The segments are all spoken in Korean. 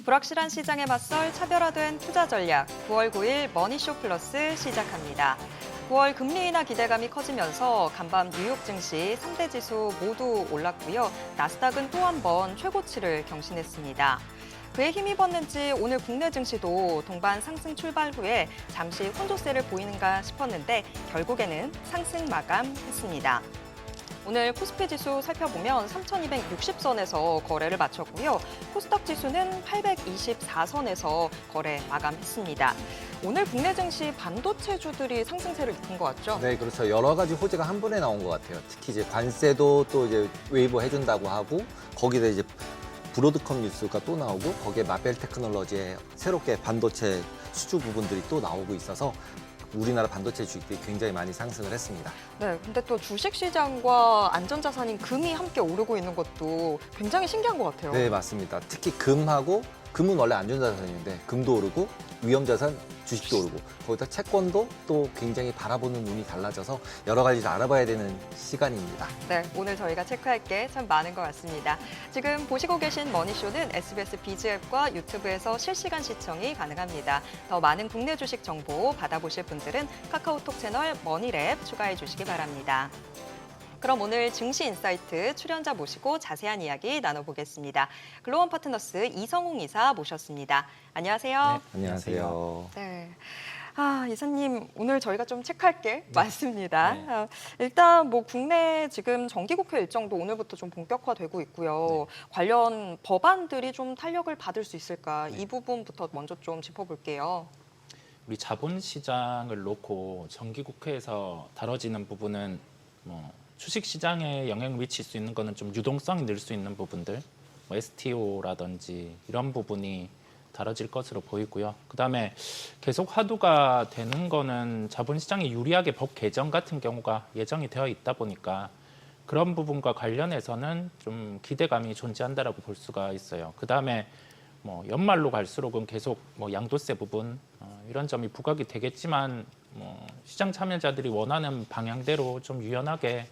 불확실한 시장에 맞설 차별화된 투자 전략 9월 9일 머니쇼 플러스 시작합니다. 9월 금리 인하 기대감이 커지면서 간밤 뉴욕 증시 3대 지수 모두 올랐고요. 나스닥은 또 한 번 최고치를 경신했습니다. 그에 힘입었는지 오늘 국내 증시도 동반 상승 출발 후에 잠시 혼조세를 보이는가 싶었는데 결국에는 상승 마감했습니다. 오늘 코스피 지수 살펴보면 3,260선에서 거래를 마쳤고요. 코스닥 지수는 824선에서 거래 마감했습니다. 오늘 국내 증시 반도체주들이 상승세를 이끈 것 같죠? 네, 그렇죠. 여러 가지 호재가 한 번에 나온 것 같아요. 특히 이제 관세도 또 이제 웨이버 해준다고 하고 거기다 이제 브로드컴 뉴스가 또 나오고 거기에 마벨 테크놀로지의 새롭게 반도체 수주 부분들이 또 나오고 있어서 우리나라 반도체 주식들이 굉장히 많이 상승을 했습니다. 네, 근데 또 주식시장과 안전자산인 금이 함께 오르고 있는 것도 굉장히 신기한 것 같아요. 네, 맞습니다. 특히 금은 원래 안전자산인데 금도 오르고 위험자산 주식도 오르고 거기다 채권도 또 굉장히 바라보는 눈이 달라져서 여러 가지 알아봐야 되는 시간입니다. 네, 오늘 저희가 체크할 게 참 많은 것 같습니다. 지금 보시고 계신 머니쇼는 SBS 비즈 앱과 유튜브에서 실시간 시청이 가능합니다. 더 많은 국내 주식 정보 받아보실 분들은 카카오톡 채널 머니랩 추가해 주시기 바랍니다. 그럼 오늘 증시 인사이트 출연자 모시고 자세한 이야기 나눠보겠습니다. 글로원 파트너스 이성웅 이사 모셨습니다. 안녕하세요. 네, 안녕하세요. 네. 이사님, 오늘 저희가 좀 체크할 게 많습니다. 네. 일단 뭐 국내 지금 정기국회 일정도 오늘부터 좀 본격화되고 있고요. 관련 법안들이 좀 탄력을 받을 수 있을까? 이 부분부터 먼저 좀 짚어볼게요. 우리 자본시장을 놓고 정기국회에서 다뤄지는 부분은 뭐 주식시장에 영향을 미칠 수 있는 거는 좀 유동성이 늘 수 있는 부분들, 뭐 STO라든지 이런 부분이 다뤄질 것으로 보이고요. 그다음에 계속 화두가 되는 거는 자본시장에 유리하게 법 개정 같은 경우가 예정이 되어 있다 보니까 그런 부분과 관련해서는 좀 기대감이 존재한다라고 볼 수가 있어요. 그다음에 뭐 연말로 갈수록은 계속 뭐 양도세 부분 이런 점이 부각이 되겠지만 뭐 시장 참여자들이 원하는 방향대로 좀 유연하게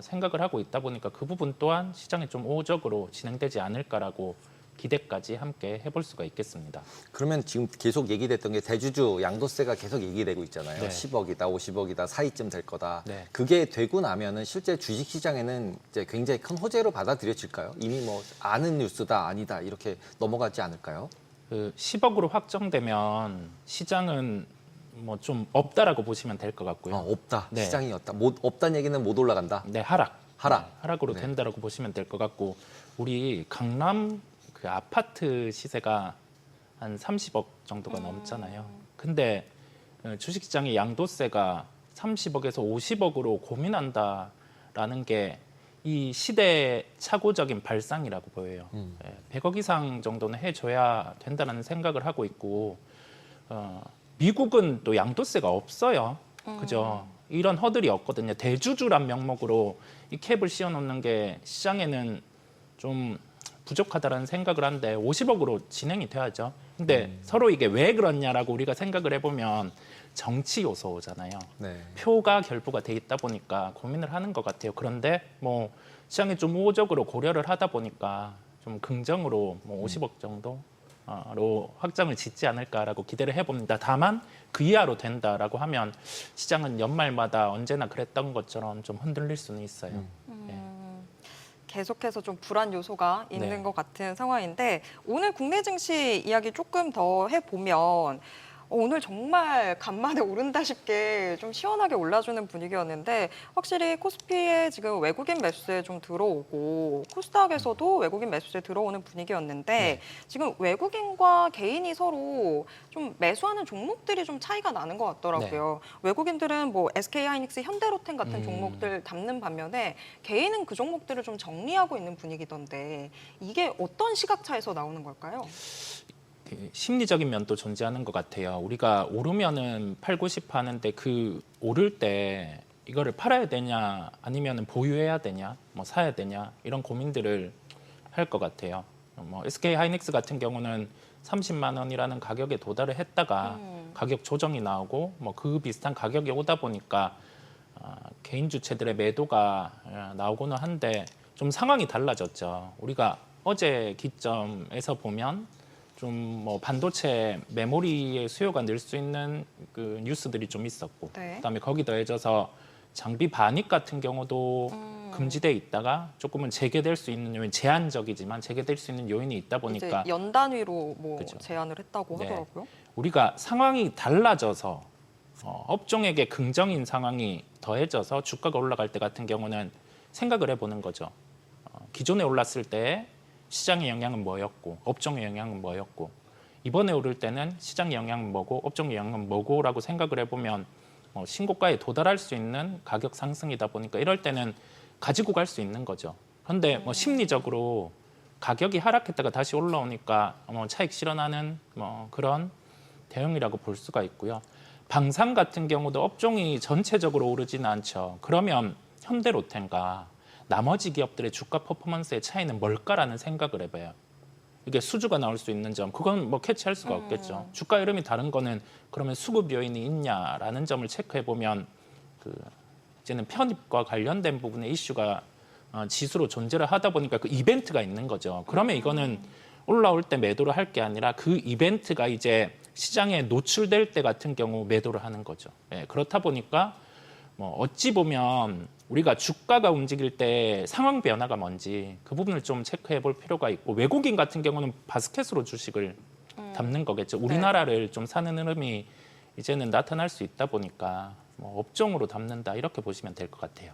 생각을 하고 있다 보니까 그 부분 또한 시장에 좀 우호적으로 진행되지 않을까라고 기대까지 함께 해볼 수가 있겠습니다. 그러면 지금 계속 얘기됐던 게 대주주 양도세가 계속 얘기되고 있잖아요. 네. 10억이다, 50억이다 사이쯤 될 거다. 네. 그게 되고 나면은 실제 주식시장에는 이제 굉장히 큰 호재로 받아들여질까요? 이미 뭐 아는 뉴스다, 아니다 이렇게 넘어가지 않을까요? 그 10억으로 확정되면 시장은 뭐 좀 없다라고 보시면 될 것 같고요. 없다. 네. 시장이 없다. 없다는 얘기는 못 올라간다. 네, 하락. 하락. 네, 하락으로 네. 된다라고 보시면 될 것 같고 우리 강남 그 아파트 시세가 한 30억 정도가 넘잖아요. 근데 주식시장의 양도세가 30억에서 50억으로 고민한다라는 게 이 시대의 착오적인 발상이라고 보여요. 100억 이상 정도는 해줘야 된다는 생각을 하고 있고 미국은 또 양도세가 없어요. 그죠? 이런 허들이 없거든요. 대주주란 명목으로 이 캡을 씌워놓는 게 시장에는 좀 부족하다라는 생각을 하는데 50억으로 진행이 돼야죠. 근데 서로 이게 왜 그렇냐라고 우리가 생각을 해보면 정치 요소잖아요. 네. 표가 결부가 돼 있다 보니까 고민을 하는 것 같아요. 그런데 뭐 시장이 좀 우호적으로 고려를 하다 보니까 좀 긍정으로 뭐 50억 정도로 확정을 짓지 않을까라고 기대를 해봅니다. 다만 그 이하로 된다라고 하면 시장은 연말마다 언제나 그랬던 것처럼 좀 흔들릴 수는 있어요. 계속해서 좀 불안 요소가 있는 네. 것 같은 상황인데 오늘 국내 증시 이야기 조금 더 해보면 오늘 정말 간만에 오른다 싶게 좀 시원하게 올라주는 분위기였는데 확실히 코스피에 지금 외국인 매수세 좀 들어오고 코스닥에서도 외국인 매수세 들어오는 분위기였는데 지금 외국인과 개인이 서로 좀 매수하는 종목들이 좀 차이가 나는 것 같더라고요. 외국인들은 뭐 SK하이닉스, 현대로템 같은 종목들 담는 반면에 개인은 그 종목들을 좀 정리하고 있는 분위기던데 이게 어떤 시각차에서 나오는 걸까요? 심리적인 면도 존재하는 것 같아요. 우리가 오르면은 팔고 싶어 하는데 그 오를 때 이거를 팔아야 되냐 아니면 보유해야 되냐 뭐 사야 되냐 이런 고민들을 할 것 같아요. 뭐 SK하이닉스 같은 경우는 30만 원이라는 가격에 도달을 했다가 가격 조정이 나오고 뭐 그 비슷한 가격이 오다 보니까 개인 주체들의 매도가 나오고는 한데 좀 상황이 달라졌죠. 우리가 어제 기점에서 보면 좀 뭐 반도체 메모리의 수요가 늘 수 있는 그 뉴스들이 좀 있었고, 네. 그다음에 거기 더해져서 장비 반입 같은 경우도 금지돼 있다가 조금은 재개될 수 있는 요인, 제한적이지만 재개될 수 있는 요인이 있다 보니까 이제 연 단위로 뭐 그죠. 제한을 했다고 네. 하더라고요. 우리가 상황이 달라져서 업종에게 긍정인 상황이 더해져서 주가가 올라갈 때 같은 경우는 생각을 해보는 거죠. 기존에 올랐을 때 시장의 영향은 뭐였고 업종의 영향은 뭐였고 이번에 오를 때는 시장의 영향은 뭐고 업종의 영향은 뭐고라고 생각을 해보면 신고가에 도달할 수 있는 가격 상승이다 보니까 이럴 때는 가지고 갈 수 있는 거죠. 그런데 뭐 심리적으로 가격이 하락했다가 다시 올라오니까 차익 실현하는 그런 대응이라고 볼 수가 있고요. 방산 같은 경우도 업종이 전체적으로 오르지는 않죠. 그러면 현대로템과 나머지 기업들의 주가 퍼포먼스의 차이는 뭘까라는 생각을 해봐요. 이게 수주가 나올 수 있는 점, 그건 뭐 캐치할 수가 없겠죠. 주가 흐름이 다른 거는 그러면 수급 요인이 있냐라는 점을 체크해 보면 이제는 편입과 관련된 부분의 이슈가 지수로 존재를 하다 보니까 그 이벤트가 있는 거죠. 그러면 이거는 올라올 때 매도를 할 게 아니라 그 이벤트가 이제 시장에 노출될 때 같은 경우 매도를 하는 거죠. 예, 그렇다 보니까 어찌 보면 우리가 주가가 움직일 때 상황 변화가 뭔지 그 부분을 좀 체크해 볼 필요가 있고 외국인 같은 경우는 바스켓으로 주식을 담는 거겠죠. 우리나라를 좀 사는 흐름이 이제는 나타날 수 있다 보니까 업종으로 담는다 이렇게 보시면 될 것 같아요.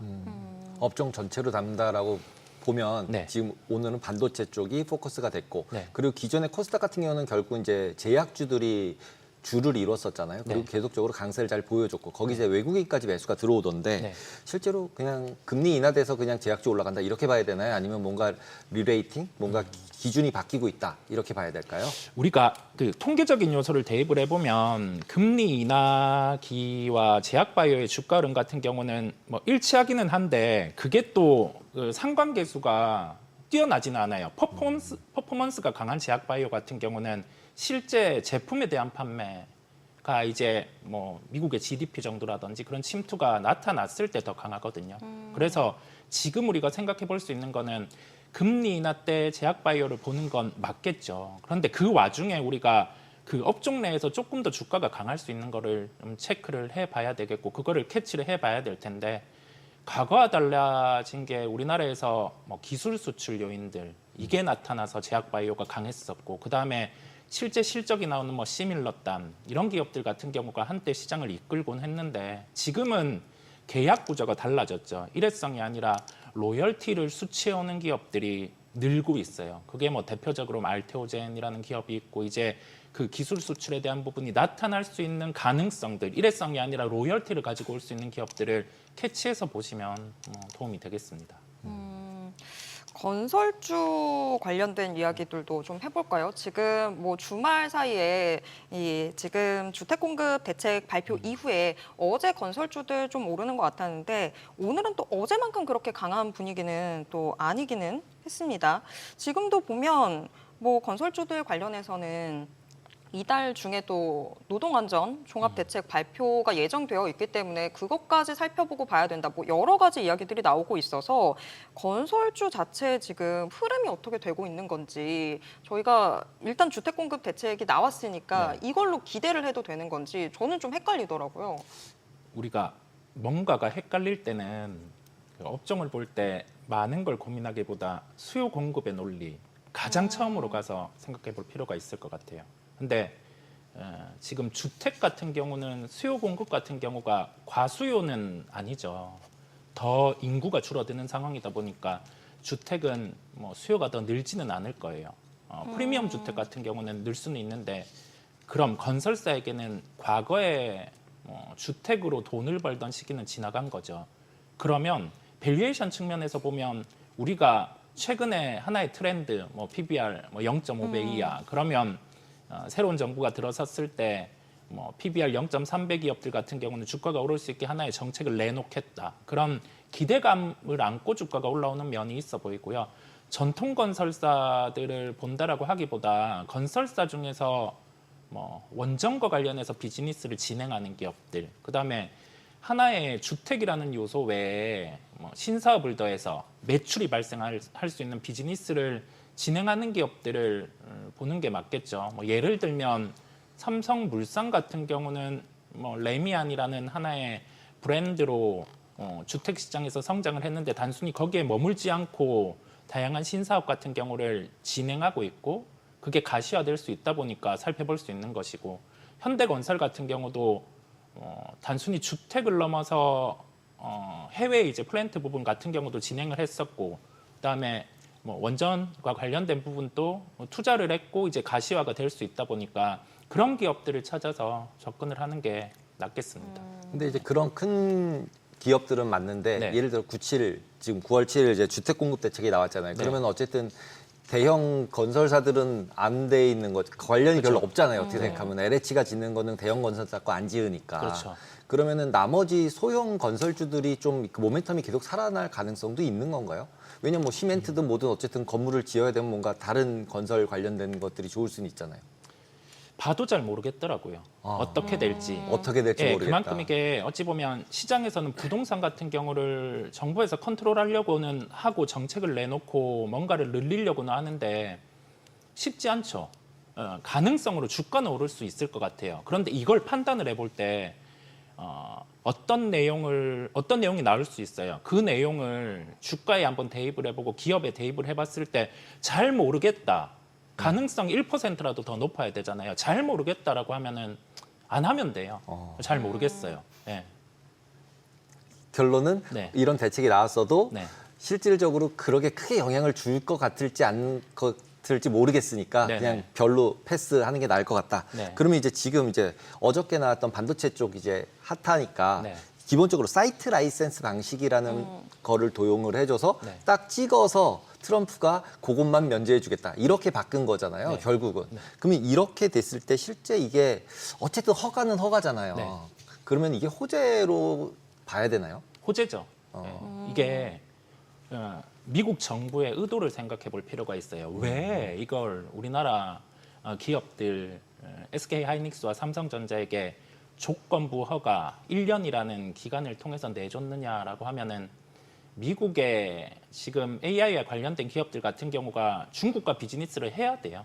업종 전체로 담는다라고 보면 네. 지금 오늘은 반도체 쪽이 포커스가 됐고 네. 그리고 기존의 코스닥 같은 경우는 결국 이제 제약주들이 주를 이뤘었잖아요. 그리고 네. 계속적으로 강세를 잘 보여줬고 거기 이제 외국인까지 매수가 들어오던데 네. 실제로 그냥 금리 인하돼서 그냥 제약주 올라간다 이렇게 봐야 되나요? 아니면 뭔가 리레이팅, 뭔가 기준이 바뀌고 있다 이렇게 봐야 될까요? 우리가 그 통계적인 요소를 대입을 해보면 금리 인하기와 제약바이오의 주가 흐름 같은 경우는 뭐 일치하기는 한데 그게 또 그 상관계수가 뛰어나지는 않아요. 퍼포먼스가 강한 제약바이오 같은 경우는 실제 제품에 대한 판매가 이제 뭐 미국의 GDP 정도라든지 그런 침투가 나타났을 때 더 강하거든요. 그래서 지금 우리가 생각해 볼 수 있는 거는 금리 인하 때 제약바이오를 보는 건 맞겠죠. 그런데 그 와중에 우리가 그 업종 내에서 조금 더 주가가 강할 수 있는 거를 좀 체크를 해봐야 되겠고 그거를 캐치를 해봐야 될 텐데 과거와 달라진 게 우리나라에서 뭐 기술 수출 요인들 이게 나타나서 제약바이오가 강했었고 그 다음에 실제 실적이 나오는 뭐 시밀러담 이런 기업들 같은 경우가 한때 시장을 이끌곤 했는데 지금은 계약 구조가 달라졌죠. 일회성이 아니라 로열티를 수취해오는 기업들이 늘고 있어요. 그게 뭐 대표적으로 알테오젠이라는 기업이 있고 이제 그 기술 수출에 대한 부분이 나타날 수 있는 가능성들, 일회성이 아니라 로열티를 가지고 올 수 있는 기업들을 캐치해서 보시면 도움이 되겠습니다. 건설주 관련된 이야기들도 좀 해볼까요? 지금 뭐 주말 사이에 이 지금 주택공급 대책 발표 이후에 어제 건설주들 좀 오르는 것 같았는데 오늘은 또 어제만큼 그렇게 강한 분위기는 또 아니기는 했습니다. 지금도 보면 뭐 건설주들 관련해서는 이달 중에도 노동안전 종합대책 발표가 예정되어 있기 때문에 그것까지 살펴보고 봐야 된다. 뭐 여러 가지 이야기들이 나오고 있어서 건설주 자체 지금 흐름이 어떻게 되고 있는 건지 저희가 일단 주택공급 대책이 나왔으니까 이걸로 기대를 해도 되는 건지 저는 좀 헷갈리더라고요. 우리가 뭔가가 헷갈릴 때는 그 업종을 볼 때 많은 걸 고민하기보다 수요 공급의 논리 가장 처음으로 가서 생각해 볼 필요가 있을 것 같아요. 근데 지금 주택 같은 경우는 수요 공급 같은 경우가 과수요는 아니죠. 더 인구가 줄어드는 상황이다 보니까 주택은 뭐 수요가 더 늘지는 않을 거예요. 프리미엄 주택 같은 경우는 늘 수는 있는데 그럼 건설사에게는 과거에 주택으로 돈을 벌던 시기는 지나간 거죠. 그러면 밸류에이션 측면에서 보면 우리가 최근에 하나의 트렌드, 뭐 PBR 0.5배 이하 그러면 새로운 정부가 들어섰을 때 뭐 PBR 0.3배 기업들 같은 경우는 주가가 오를 수 있게 하나의 정책을 내놓겠다. 그런 기대감을 안고 주가가 올라오는 면이 있어 보이고요. 전통 건설사들을 본다라고 하기보다 건설사 중에서 뭐 원전과 관련해서 비즈니스를 진행하는 기업들, 그다음에 하나의 주택이라는 요소 외에 뭐 신사업을 더해서 매출이 발생할 수 있는 비즈니스를 진행하는 기업들을 보는 게 맞겠죠. 뭐 예를 들면 삼성물산 같은 경우는 뭐 레미안이라는 하나의 브랜드로 주택 시장에서 성장을 했는데 단순히 거기에 머물지 않고 다양한 신사업 같은 경우를 진행하고 있고 그게 가시화될 수 있다 보니까 살펴볼 수 있는 것이고 현대건설 같은 경우도 단순히 주택을 넘어서 해외 이제 플랜트 부분 같은 경우도 진행을 했었고 그다음에 뭐 원전과 관련된 부분도 투자를 했고 이제 가시화가 될 수 있다 보니까 그런 기업들을 찾아서 접근을 하는 게 낫겠습니다. 근데 이제 그런 큰 기업들은 맞는데 네. 예를 들어 97 지금 9월 7일 이제 주택 공급 대책이 나왔잖아요. 네. 그러면 어쨌든 대형 건설사들은 안 돼 있는 것 관련이 별로 없잖아요. 어떻게 생각하면 LH가 짓는 거는 대형 건설사 거 안 지으니까. 그렇죠. 그러면은 나머지 소형 건설주들이 좀 그 모멘텀이 계속 살아날 가능성도 있는 건가요? 왜냐면 뭐 시멘트든 뭐든 어쨌든 건물을 지어야 되면 뭔가 다른 건설 관련된 것들이 좋을 수는 있잖아요. 봐도 잘 모르겠더라고요. 어떻게 될지. 어떻게 될지 예, 모르겠다. 그만큼 이게 어찌 보면 시장에서는 부동산 같은 경우를 정부에서 컨트롤하려고는 하고 정책을 내놓고 뭔가를 늘리려고는 하는데 쉽지 않죠. 가능성으로 주가는 오를 수 있을 것 같아요. 그런데 이걸 판단을 해볼 때 어떤 내용이 나올 수 있어요. 그 내용을 주가에 한번 대입을 해보고 기업에 대입을 해봤을 때 잘 모르겠다. 가능성 1%라도 더 높아야 되잖아요. 잘 모르겠다라고 하면은 안 하면 돼요. 잘 모르겠어요. 네. 결론은 네. 이런 대책이 나왔어도 네. 실질적으로 그렇게 크게 영향을 줄 것 같을지 안 같을지 모르겠으니까 네네. 그냥 별로 패스하는 게 나을 것 같다. 네. 그러면 이제 지금 이제 어저께 나왔던 반도체 쪽 이제 핫하니까 네. 기본적으로 사이트 라이센스 방식이라는 거를 도용을 해줘서 네. 딱 찍어서 트럼프가 그것만 면제해주겠다 이렇게 바꾼 거잖아요. 네. 결국은. 그러면 이렇게 됐을 때 실제 이게 어쨌든 허가는 허가잖아요. 네. 그러면 이게 호재로 봐야 되나요? 호재죠. 네. 이게 미국 정부의 의도를 생각해 볼 필요가 있어요. 왜 이걸 우리나라 기업들 SK 하이닉스와 삼성전자에게 조건부 허가 1년이라는 기간을 통해서 내줬느냐라고 하면은 미국의 지금 AI와 관련된 기업들 같은 경우가 중국과 비즈니스를 해야 돼요.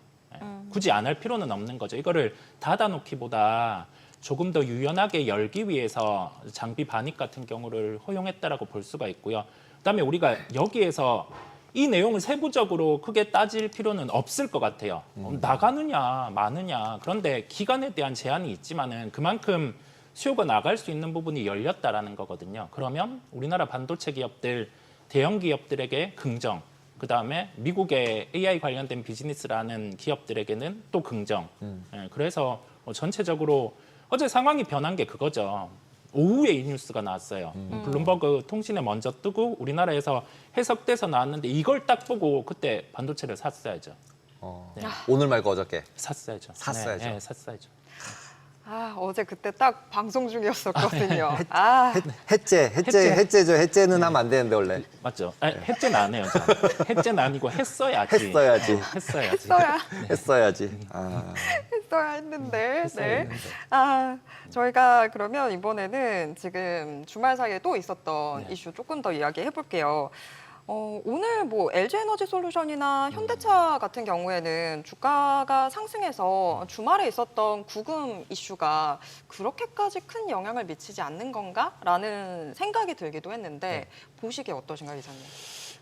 굳이 안 할 필요는 없는 거죠. 이거를 닫아놓기보다 조금 더 유연하게 열기 위해서 장비 반입 같은 경우를 허용했다라고 볼 수가 있고요. 그다음에 우리가 여기에서 이 내용을 세부적으로 크게 따질 필요는 없을 것 같아요. 나가느냐 마느냐. 그런데 기간에 대한 제한이 있지만은 그만큼 수요가 나갈 수 있는 부분이 열렸다라는 거거든요. 그러면 우리나라 반도체 기업들, 대형 기업들에게 긍정, 그다음에 미국의 AI 관련된 비즈니스라는 기업들에게는 또 긍정. 그래서 전체적으로 어제 상황이 변한 게 그거죠. 오후에 이 뉴스가 나왔어요. 블룸버그 통신에 먼저 뜨고 우리나라에서 해석돼서 나왔는데 이걸 딱 보고 그때 반도체를 샀어야죠. 네. 오늘 말고 어저께. 샀어야죠. 샀어야죠. 네, 샀어야죠. 아, 어제 그때 딱 방송 중이었었거든요. 해제죠. 해제는 하면 안 되는데 원래. 맞죠? 아니, 해제는 안 해요. 저는. 해제는 아니고 했어야지. 했어야지. 했어야지. 했어야 했어야지. 아. 했어야 했는데. 했어야 네. 했는데. 아, 저희가 그러면 이번에는 지금 주말 사이에 또 있었던 네. 이슈 조금 더 이야기해 볼게요. 오늘 뭐 LG에너지솔루션이나 현대차 같은 경우에는 주가가 상승해서 주말에 있었던 구금 이슈가 그렇게까지 큰 영향을 미치지 않는 건가라는 생각이 들기도 했는데 보시기에 어떠신가요, 이사님?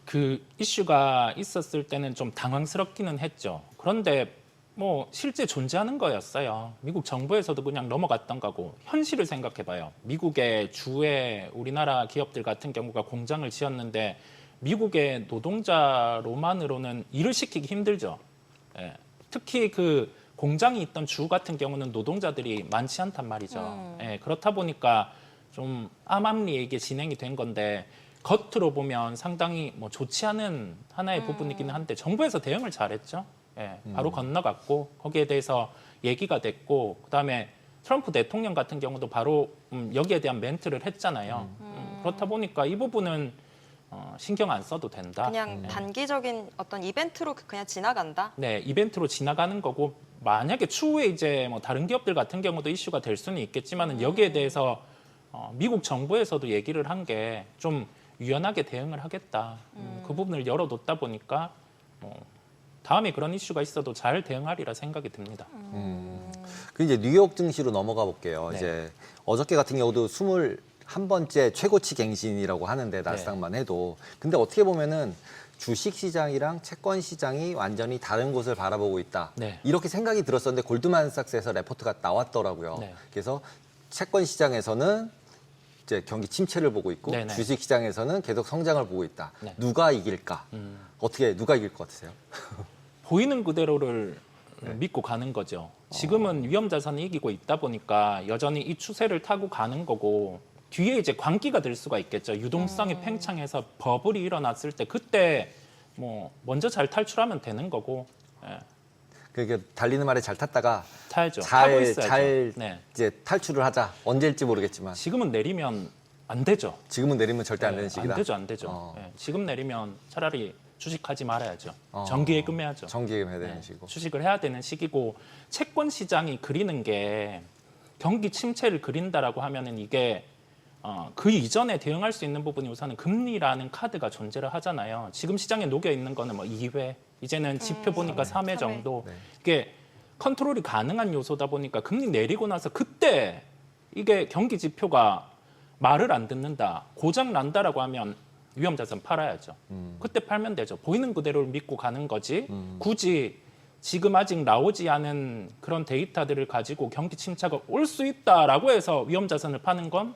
그 이슈가 있었을 때는 좀 당황스럽기는 했죠. 그런데 뭐 실제 존재하는 거였어요. 미국 정부에서도 그냥 넘어갔던 거고 현실을 생각해봐요. 미국의 주에 우리나라 기업들 같은 경우가 공장을 지었는데 미국의 노동자로만으로는 일을 시키기 힘들죠. 예. 특히 그 공장이 있던 주 같은 경우는 노동자들이 많지 않단 말이죠. 예. 그렇다 보니까 좀 암암리에게 진행이 된 건데 겉으로 보면 상당히 뭐 좋지 않은 하나의 부분이기는 한데 정부에서 대응을 잘했죠. 예. 바로 건너갔고 거기에 대해서 얘기가 됐고 그다음에 트럼프 대통령 같은 경우도 바로 여기에 대한 멘트를 했잖아요. 그렇다 보니까 이 부분은 신경 안 써도 된다. 그냥 단기적인 어떤 이벤트로 그냥 지나간다? 네, 이벤트로 지나가는 거고 만약에 추후에 이제 뭐 다른 기업들 같은 경우도 이슈가 될 수는 있겠지만은 여기에 대해서 미국 정부에서도 얘기를 한 게 좀 유연하게 대응을 하겠다. 그 부분을 열어뒀다 보니까 다음에 그런 이슈가 있어도 잘 대응하리라 생각이 듭니다. 그 이제 뉴욕 증시로 넘어가 볼게요. 네. 이제 어저께 같은 경우도 21번째 최고치 갱신이라고 하는데 나스닥만 해도. 근데 어떻게 보면은 주식 시장이랑 채권 시장이 완전히 다른 곳을 바라보고 있다. 네. 이렇게 생각이 들었었는데 골드만삭스에서 레포트가 나왔더라고요. 네. 그래서 채권 시장에서는 이제 경기 침체를 보고 있고 네네. 주식 시장에서는 계속 성장을 보고 있다. 네. 누가 이길까? 어떻게 누가 이길 것 같으세요? 보이는 그대로를 네. 믿고 가는 거죠. 지금은 위험자산이 이기고 있다 보니까 여전히 이 추세를 타고 가는 거고 뒤에 이제 광기가 될 수가 있겠죠. 유동성이 팽창해서 버블이 일어났을 때 그때 뭐 먼저 잘 탈출하면 되는 거고 예, 그러니까 달리는 말에 잘 탔다가 타야죠. 타고 잘 있어야죠. 네. 이제 탈출을 하자. 언제일지 모르겠지만 지금은 내리면 안 되죠. 지금은 내리면 절대 안 네, 되는 시기다. 안 되죠, 안 되죠. 어. 예, 지금 내리면 차라리 주식하지 말아야죠. 어. 정기예금해야죠. 정기예금 해야 되는 네, 시기고. 주식을 해야 되는 시기고 채권 시장이 그리는 게 경기 침체를 그린다라고 하면은 이게 그 이전에 대응할 수 있는 부분이 우선은 금리라는 카드가 존재를 하잖아요. 지금 시장에 녹여 있는 거는 뭐 2회, 이제는 지표 보니까 3회 정도. 네. 이게 컨트롤이 가능한 요소다 보니까 금리 내리고 나서 그때 이게 경기 지표가 말을 안 듣는다, 고장 난다라고 하면 위험자산 팔아야죠. 그때 팔면 되죠. 보이는 그대로를 믿고 가는 거지. 굳이 지금 아직 나오지 않은 그런 데이터들을 가지고 경기 침체가 올 수 있다라고 해서 위험자산을 파는 건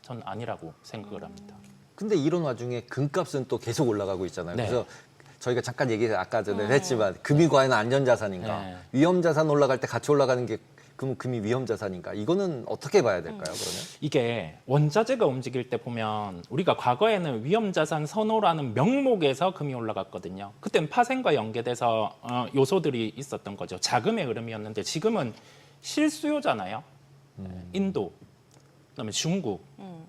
전 아니라고 생각을 합니다. 근데 이런 와중에 금값은 또 계속 올라가고 있잖아요. 네. 그래서 저희가 잠깐 얘기 아까 전에 했지만 금이 과연 안전자산인가? 네. 위험자산 올라갈 때 같이 올라가는 게 그럼 금이 위험자산인가? 이거는 어떻게 봐야 될까요? 그러면? 이게 원자재가 움직일 때 보면 우리가 과거에는 위험자산 선호라는 명목에서 금이 올라갔거든요. 그때는 파생과 연계돼서 요소들이 있었던 거죠. 자금의 흐름이었는데 지금은 실수요잖아요. 인도, 그다음에 중국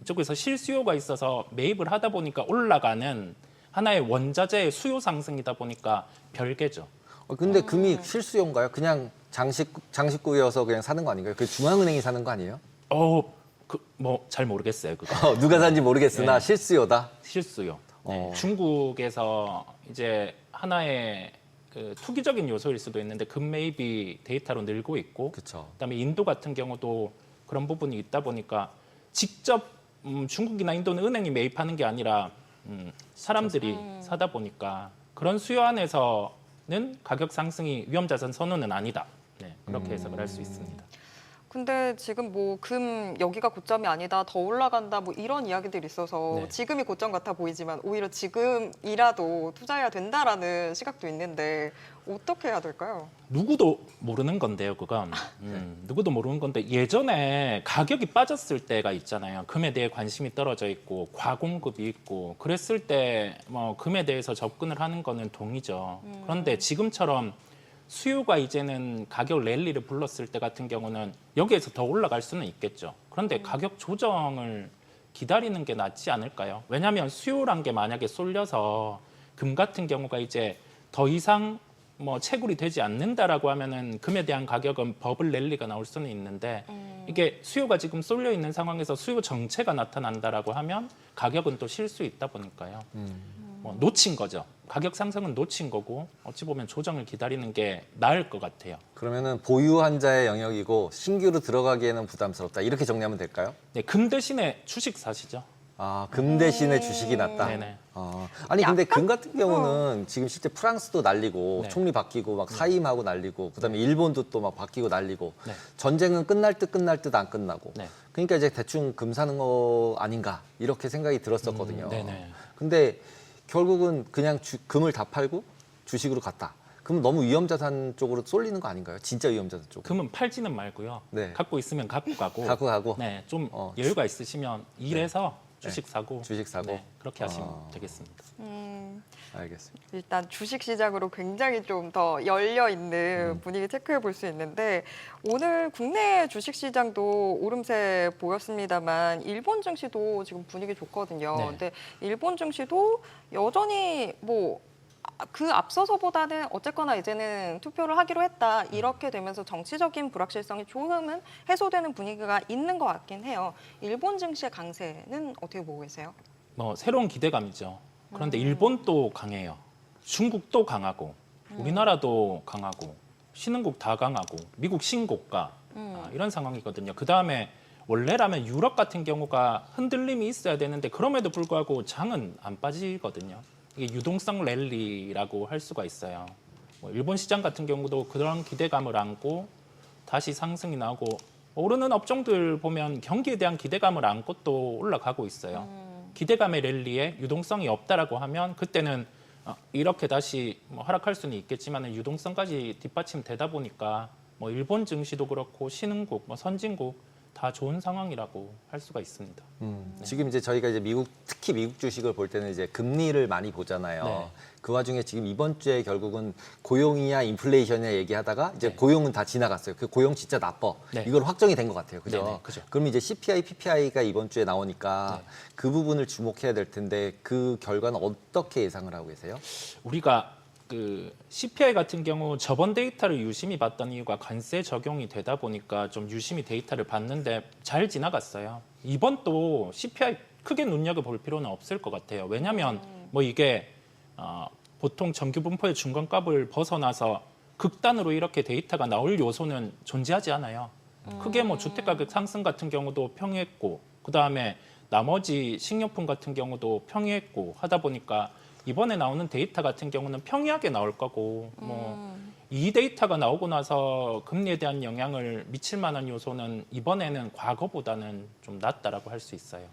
이쪽에서 실수요가 있어서 매입을 하다 보니까 올라가는 하나의 원자재의 수요 상승이다 보니까 별개죠. 근데 금이 실수요인가요? 그냥 장식구여서 그냥 사는 거 아닌가요? 그 중앙은행이 사는 거 아니에요? 뭐 잘 모르겠어요. 그거 누가 산지 모르겠으나 네. 실수요다. 실수요. 네. 어. 중국에서 이제 하나의 그 투기적인 요소일 수도 있는데 금 매입이 데이터로 늘고 있고, 그렇죠. 그다음에 인도 같은 경우도 그런 부분이 있다 보니까 직접 중국이나 인도는 은행이 매입하는 게 아니라 사람들이 사다 보니까 그런 수요 안에서는 가격 상승이 위험자산 선호는 아니다. 네, 그렇게 해석을 할 수 있습니다. 근데 지금 뭐 금 여기가 고점이 아니다, 더 올라간다, 뭐 이런 이야기들이 있어서 네. 지금이 고점 같아 보이지만 오히려 지금이라도 투자해야 된다라는 시각도 있는데 어떻게 해야 될까요? 누구도 모르는 건데요, 그건. 누구도 모르는 건데 예전에 가격이 빠졌을 때가 있잖아요. 금에 대해 관심이 떨어져 있고 과공급이 있고 그랬을 때 뭐 금에 대해서 접근을 하는 거는 동의죠. 그런데 지금처럼 수요가 이제는 가격 랠리를 불렀을 때 같은 경우는 여기에서 더 올라갈 수는 있겠죠. 그런데 가격 조정을 기다리는 게 낫지 않을까요? 왜냐하면 수요란 게 만약에 쏠려서 금 같은 경우가 이제 더 이상 뭐 채굴이 되지 않는다라고 하면은 금에 대한 가격은 버블 랠리가 나올 수는 있는데 이게 수요가 지금 쏠려 있는 상황에서 수요 정체가 나타난다라고 하면 가격은 또 쉴 수 있다 보니까요. 뭐 놓친 거죠. 가격 상승은 놓친 거고 어찌 보면 조정을 기다리는 게 나을 것 같아요. 그러면은 보유한 자의 영역이고 신규로 들어가기에는 부담스럽다. 이렇게 정리하면 될까요? 네, 금 대신에 주식 사시죠. 아, 금 대신에 주식이 낫다. 네네. 아니 근데 약간? 금 같은 경우는 지금 실제 프랑스도 난리고 네. 총리 바뀌고 막 사임하고 난리고 그다음에 일본도 또 막 바뀌고 난리고 네. 전쟁은 끝날 듯 안 끝나고 네. 그러니까 이제 대충 금 사는 거 아닌가 이렇게 생각이 들었었거든요. 네네. 근데 결국은 그냥 금을 다 팔고 주식으로 갔다. 그럼 너무 위험자산 쪽으로 쏠리는 거 아닌가요? 진짜 위험자산 쪽. 금은 팔지는 말고요. 네. 갖고 있으면 갖고 가고. 갖고 가고. 네, 좀 어, 여유가 있으시면 일해서 주식 사고. 주식 사고. 네, 그렇게 하시면 어. 되겠습니다. 알겠습니다. 일단 주식 시장으로 굉장히 좀 더 열려 있는 분위기 체크해 볼 수 있는데 오늘 국내 주식 시장도 오름세 보였습니다만 일본 증시도 지금 분위기 좋거든요. 네. 근데 일본 증시도 여전히 뭐 그 앞서서보다는 어쨌거나 이제는 투표를 하기로 했다 이렇게 되면서 정치적인 불확실성이 조금은 해소되는 분위기가 있는 것 같긴 해요. 일본 증시의 강세는 어떻게 보고 계세요? 뭐 새로운 기대감이죠. 그런데 일본도 강해요. 중국도 강하고 우리나라도 강하고 신흥국 다 강하고 미국 신고가 이런 상황이거든요. 그 다음에 원래라면 유럽 같은 경우가 흔들림이 있어야 되는데 그럼에도 불구하고 장은 안 빠지거든요. 이게 유동성 랠리라고 할 수가 있어요. 뭐 일본 시장 같은 경우도 그런 기대감을 안고 다시 상승이 나오고 오르는 업종들 보면 경기에 대한 기대감을 안고 또 올라가고 있어요. 기대감의 랠리에 유동성이 없다라고 하면 그때는 이렇게 다시 뭐 하락할 수는 있겠지만 유동성까지 뒷받침되다 보니까 뭐 일본 증시도 그렇고 신흥국, 뭐 선진국 다 좋은 상황이라고 할 수가 있습니다. 지금 이제 저희가 이제 특히 미국 주식을 볼 때는 이제 금리를 많이 보잖아요. 네. 그 와중에 지금 이번 주에 결국은 고용이야 인플레이션이야 얘기하다가 이제 네. 고용은 다 지나갔어요. 그 고용 진짜 나빠. 네. 이걸 확정이 된 것 같아요. 그죠? 네네, 그죠. 그럼 이제 CPI, PPI가 이번 주에 나오니까 네. 그 부분을 주목해야 될 텐데 그 결과는 어떻게 예상을 하고 계세요? 우리가 그 CPI 같은 경우 저번 데이터를 유심히 봤던 이유가 관세 적용이 되다 보니까 좀 유심히 데이터를 봤는데 잘 지나갔어요. 이번 또 CPI 크게 눈여겨볼 필요는 없을 것 같아요. 왜냐하면 뭐 이게 보통 정규 분포의 중간값을 벗어나서 극단으로 이렇게 데이터가 나올 요소는 존재하지 않아요. 크게 뭐 주택가격 상승 같은 경우도 평이했고 그다음에 나머지 식료품 같은 경우도 평이했고 하다 보니까 이번에 나오는 데이터 같은 경우는 평이하게 나올 거고 뭐 이 데이터가 나오고 나서 금리에 대한 영향을 미칠 만한 요소는 이번에는 과거보다는 좀 낮다라고 할 수 있어요.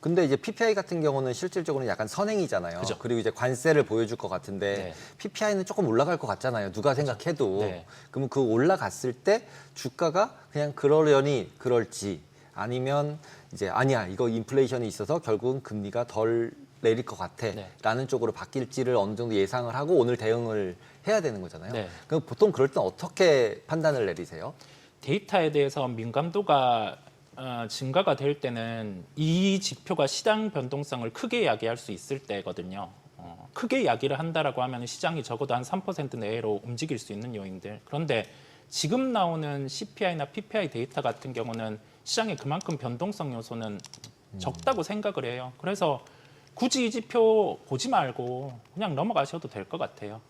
근데 이제 PPI 같은 경우는 실질적으로 약간 선행이잖아요. 그죠. 그리고 이제 관세를 보여줄 것 같은데 네. PPI는 조금 올라갈 것 같잖아요. 누가 생각해도. 네. 그러면 그 올라갔을 때 주가가 그냥 그러려니 그럴지 아니면 이제 아니야 이거 인플레이션이 있어서 결국은 금리가 덜 내릴 것 같아 네. 라는 쪽으로 바뀔지를 어느 정도 예상을 하고 오늘 대응을 해야 되는 거잖아요. 네. 그럼 보통 그럴 땐 어떻게 판단을 내리세요? 데이터에 대해서 민감도가 증가가 될 때는 이 지표가 시장 변동성을 크게 야기할 수 있을 때거든요. 크게 야기를 한다라고 하면 시장이 적어도 한 3% 내외로 움직일 수 있는 요인들. 그런데 지금 나오는 CPI나 PPI 데이터 같은 경우는 시장에 그만큼 변동성 요소는 적다고 생각을 해요. 그래서 굳이 이 지표 보지 말고 그냥 넘어가셔도 될 것 같아요.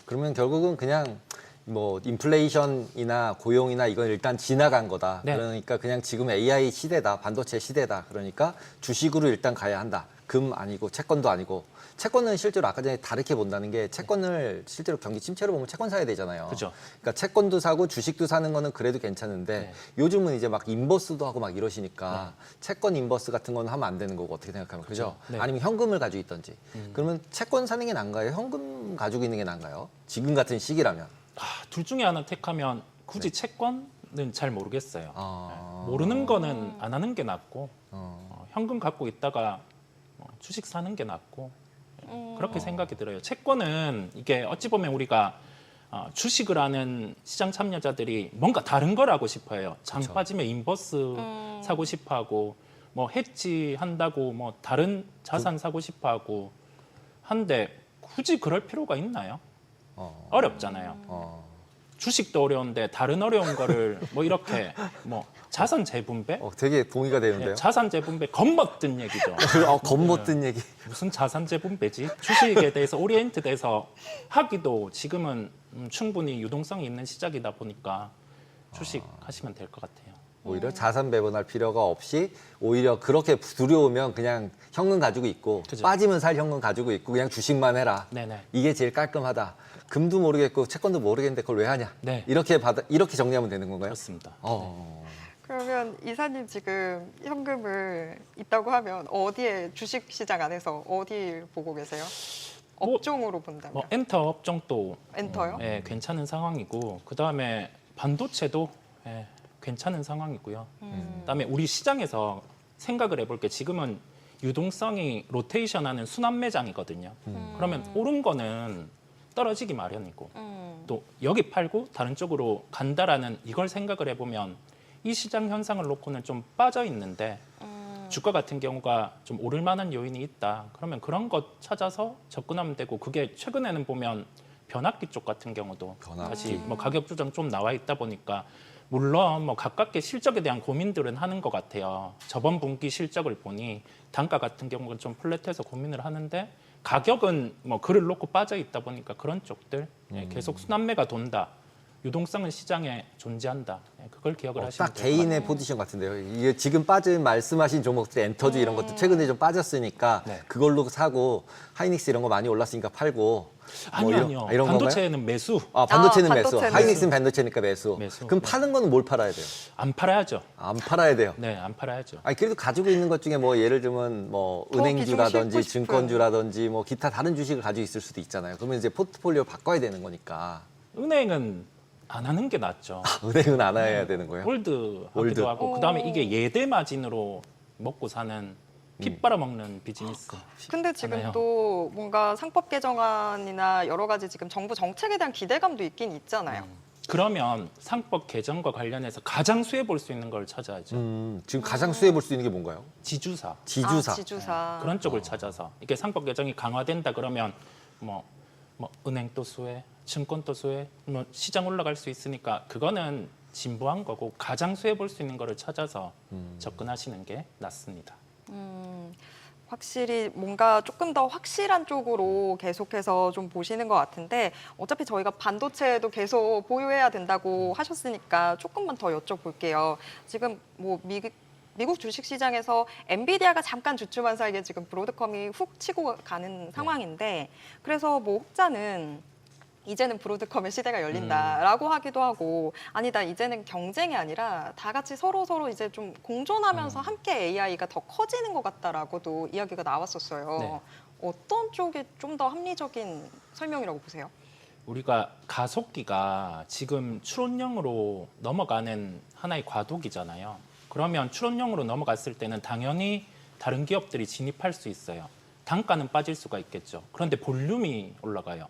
그러면 결국은 그냥 뭐 인플레이션이나 고용이나 이건 일단 지나간 거다. 네. 그러니까 그냥 지금 AI 시대다, 반도체 시대다. 그러니까 주식으로 일단 가야 한다. 금 아니고 채권도 아니고. 채권은 실제로 아까 전에 다르게 본다는 게 채권을 실제로 경기 침체로 보면 채권 사야 되잖아요. 그죠. 그러니까 채권도 사고 주식도 사는 거는 그래도 괜찮은데 네. 요즘은 이제 막 인버스도 하고 막 이러시니까 채권 인버스 같은 건 하면 안 되는 거고 어떻게 생각하면 그죠? 네. 아니면 현금을 가지고 있던지. 그러면 채권 사는 게 나은가요? 현금 가지고 있는 게 나은가요? 지금 같은 시기라면. 둘 중에 하나 택하면 굳이 채권은 잘 모르겠어요. 아. 모르는 거는 안 하는 게 낫고 현금 갖고 있다가 주식 사는 게 낫고 그렇게 생각이 들어요. 채권은 이게 어찌 보면 우리가 주식을 하는 시장 참여자들이 뭔가 다른 걸 하고 싶어요. 장 그쵸. 빠지면 인버스 사고 싶어하고 뭐 해지 한다고 뭐 다른 자산 사고 싶어하고 한데 굳이 그럴 필요가 있나요? 어렵잖아요. 주식도 어려운데 다른 어려운 거를 뭐 이렇게 뭐 자산 재분배? 되게 동의가 되는데요. 자산 재분배 겁먹던 얘기죠. 겁먹던 얘기. 무슨 자산 재분배지? 주식에 대해서 오리엔트돼서 하기도 지금은 충분히 유동성이 있는 시작이다 보니까 주식 하시면 될 것 같아요. 오히려 자산 배분할 필요가 없이 오히려 그렇게 두려우면 그냥 현금 가지고 있고 그죠. 빠지면 살 현금 가지고 있고 그냥 주식만 해라. 네네. 이게 제일 깔끔하다. 금도 모르겠고 채권도 모르겠는데 그걸 왜 하냐. 네. 이렇게 정리하면 되는 건가요? 그렇습니다. 그러면 이사님 지금 현금을 있다고 하면 어디에 주식 시장 안에서 어디 보고 계세요? 뭐, 업종으로 본다면 뭐 엔터 업종도 엔터요? 괜찮은 상황이고 그다음에 반도체도 괜찮은 상황이고요. 그다음에 우리 시장에서 생각을 해볼 게 지금은 유동성이 로테이션하는 순환 매장이거든요. 그러면 오른 거는 떨어지기 마련이고 또 여기 팔고 다른 쪽으로 간다라는 이걸 생각을 해보면 이 시장 현상을 놓고는 좀 빠져 있는데 주가 같은 경우가 좀 오를 만한 요인이 있다. 그러면 그런 것 찾아서 접근하면 되고 그게 최근에는 보면 변압기 쪽 같은 경우도 변압기. 다시 뭐 가격 조정 좀 나와 있다 보니까 물론 뭐 가깝게 실적에 대한 고민들은 하는 것 같아요. 저번 분기 실적을 보니 단가 같은 경우는 좀 플랫해서 고민을 하는데 가격은 뭐 글을 놓고 빠져 있다 보니까 그런 쪽들 계속 순환매가 돈다. 유동성은 시장에 존재한다. 그걸 기억을 하시면 딱 될 것 같아요. 개인의 포지션 같은데요. 이게 지금 빠진 말씀하신 종목들 엔터주 이런 것도 최근에 좀 빠졌으니까 네. 그걸로 사고 하이닉스 이런 거 많이 올랐으니까 팔고 아니요. 이런 반도체는 매수. 반도체는 매수. 반도체는 하이닉스는 반도체니까 매수. 매수. 그럼 네. 파는 거는 뭘 팔아야 돼요? 안 팔아야죠. 안 팔아야 돼요. 네, 안 팔아야죠. 아니 그래도 가지고 있는 것 중에 뭐 예를 들면 뭐 더 은행주라든지 비중 싣고 싶은. 증권주라든지 뭐 기타 다른 주식을 가지고 있을 수도 있잖아요. 그러면 이제 포트폴리오 바꿔야 되는 거니까. 은행은 안 하는 게 낫죠. 은행은 안 해야 되는 거예요. 올드 올드. 하기도 하고 그다음에 이게 예대 마진으로 먹고 사는 피 빨아먹는 비즈니스. 근데 지금 하나요? 또 뭔가 상법 개정안이나 여러 가지 지금 정부 정책에 대한 기대감도 있긴 있잖아요. 그러면 상법 개정과 관련해서 가장 수혜 볼 수 있는 걸 찾아야죠. 지금 가장 수혜 볼 수 있는 게 뭔가요? 지주사. 지주사. 지주사. 그런 쪽을 찾아서 이게 상법 개정이 강화된다 그러면 뭐 은행도 수혜, 증권도 수혜, 뭐 시장 올라갈 수 있으니까 그거는 진보한 거고 가장 수혜 볼 수 있는 거를 찾아서 접근하시는 게 낫습니다. 확실히 뭔가 조금 더 확실한 쪽으로 계속해서 좀 보시는 것 같은데 어차피 저희가 반도체도 계속 보유해야 된다고 하셨으니까 조금만 더 여쭤볼게요. 지금 뭐 미국 주식시장에서 엔비디아가 잠깐 주춤한 사이에 지금 브로드컴이 훅 치고 가는 상황인데 그래서 뭐 혹자는 이제는 브로드컴의 시대가 열린다라고 하기도 하고 아니다 이제는 경쟁이 아니라 다 같이 서로 이제 좀 공존하면서 함께 AI가 더 커지는 것 같다라고도 이야기가 나왔었어요. 네. 어떤 쪽이 좀 더 합리적인 설명이라고 보세요? 우리가 가속기가 지금 추론형으로 넘어가는 하나의 과도기잖아요. 그러면 추론형으로 넘어갔을 때는 당연히 다른 기업들이 진입할 수 있어요. 단가는 빠질 수가 있겠죠. 그런데 볼륨이 올라가요.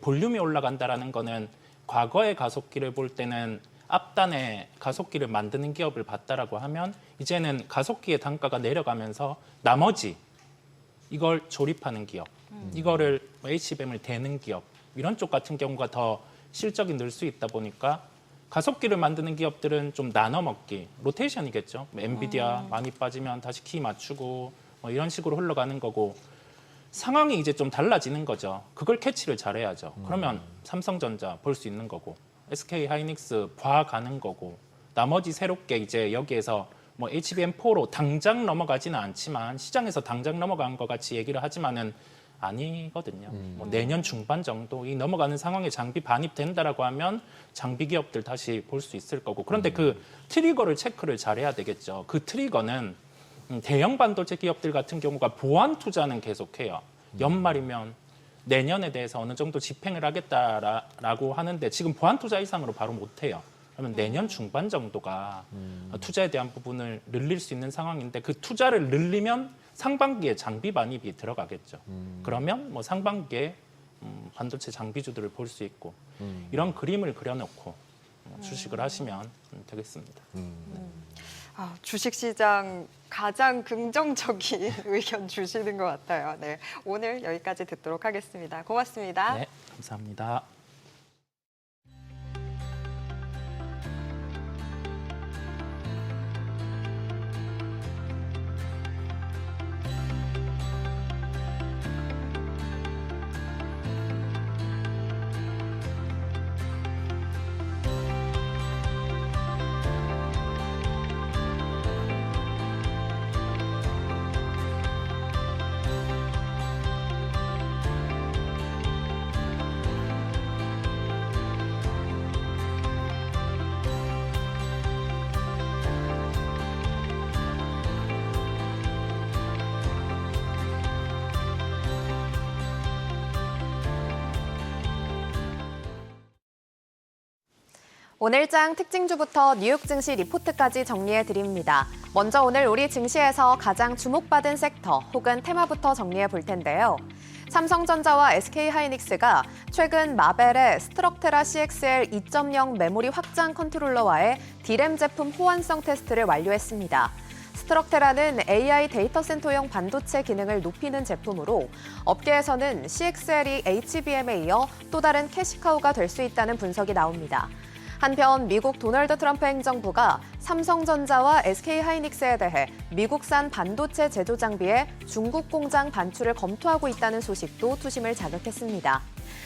볼륨이 올라간다라는 거는 과거의 가속기를 볼 때는 앞단에 가속기를 만드는 기업을 봤다라고 하면 이제는 가속기의 단가가 내려가면서 나머지 이걸 조립하는 기업, 이거를 HBM을 대는 기업 이런 쪽 같은 경우가 더 실적이 늘 수 있다 보니까 가속기를 만드는 기업들은 좀 나눠 먹기, 로테이션이겠죠. 엔비디아 많이 빠지면 다시 키 맞추고 뭐 이런 식으로 흘러가는 거고 상황이 이제 좀 달라지는 거죠. 그걸 캐치를 잘해야죠. 그러면 삼성전자 볼 수 있는 거고 SK 하이닉스 봐가는 거고 나머지 새롭게 이제 여기에서 뭐 HBM4로 당장 넘어가지는 않지만 시장에서 당장 넘어간 것 같이 얘기를 하지만은 아니거든요. 뭐 내년 중반 정도 이 넘어가는 상황에 장비 반입된다라고 하면 장비 기업들 다시 볼 수 있을 거고 그런데 그 트리거를 체크를 잘해야 되겠죠. 그 트리거는 대형 반도체 기업들 같은 경우가 보완 투자는 계속해요. 연말이면 내년에 대해서 어느 정도 집행을 하겠다라고 하는데 지금 보완 투자 이상으로 바로 못 해요. 그러면 내년 중반 정도가 투자에 대한 부분을 늘릴 수 있는 상황인데 그 투자를 늘리면 상반기에 장비 반입이 들어가겠죠. 그러면 뭐 상반기에 반도체 장비주들을 볼 수 있고 이런 그림을 그려놓고 주식을 하시면 되겠습니다. 주식시장 가장 긍정적인 의견 주시는 것 같아요. 네, 오늘 여기까지 듣도록 하겠습니다. 고맙습니다. 네, 감사합니다. 오늘장 특징주부터 뉴욕 증시 리포트까지 정리해 드립니다. 먼저 오늘 우리 증시에서 가장 주목받은 섹터 혹은 테마부터 정리해 볼 텐데요. 삼성전자와 SK하이닉스가 최근 마벨의 스트럭테라 CXL 2.0 메모리 확장 컨트롤러와의 D램 제품 호환성 테스트를 완료했습니다. 스트럭테라는 AI 데이터 센터용 반도체 기능을 높이는 제품으로 업계에서는 CXL이 HBM에 이어 또 다른 캐시카우가 될 수 있다는 분석이 나옵니다. 한편 미국 도널드 트럼프 행정부가 삼성전자와 SK하이닉스에 대해 미국산 반도체 제조 장비의 중국 공장 반출을 검토하고 있다는 소식도 투심을 자극했습니다.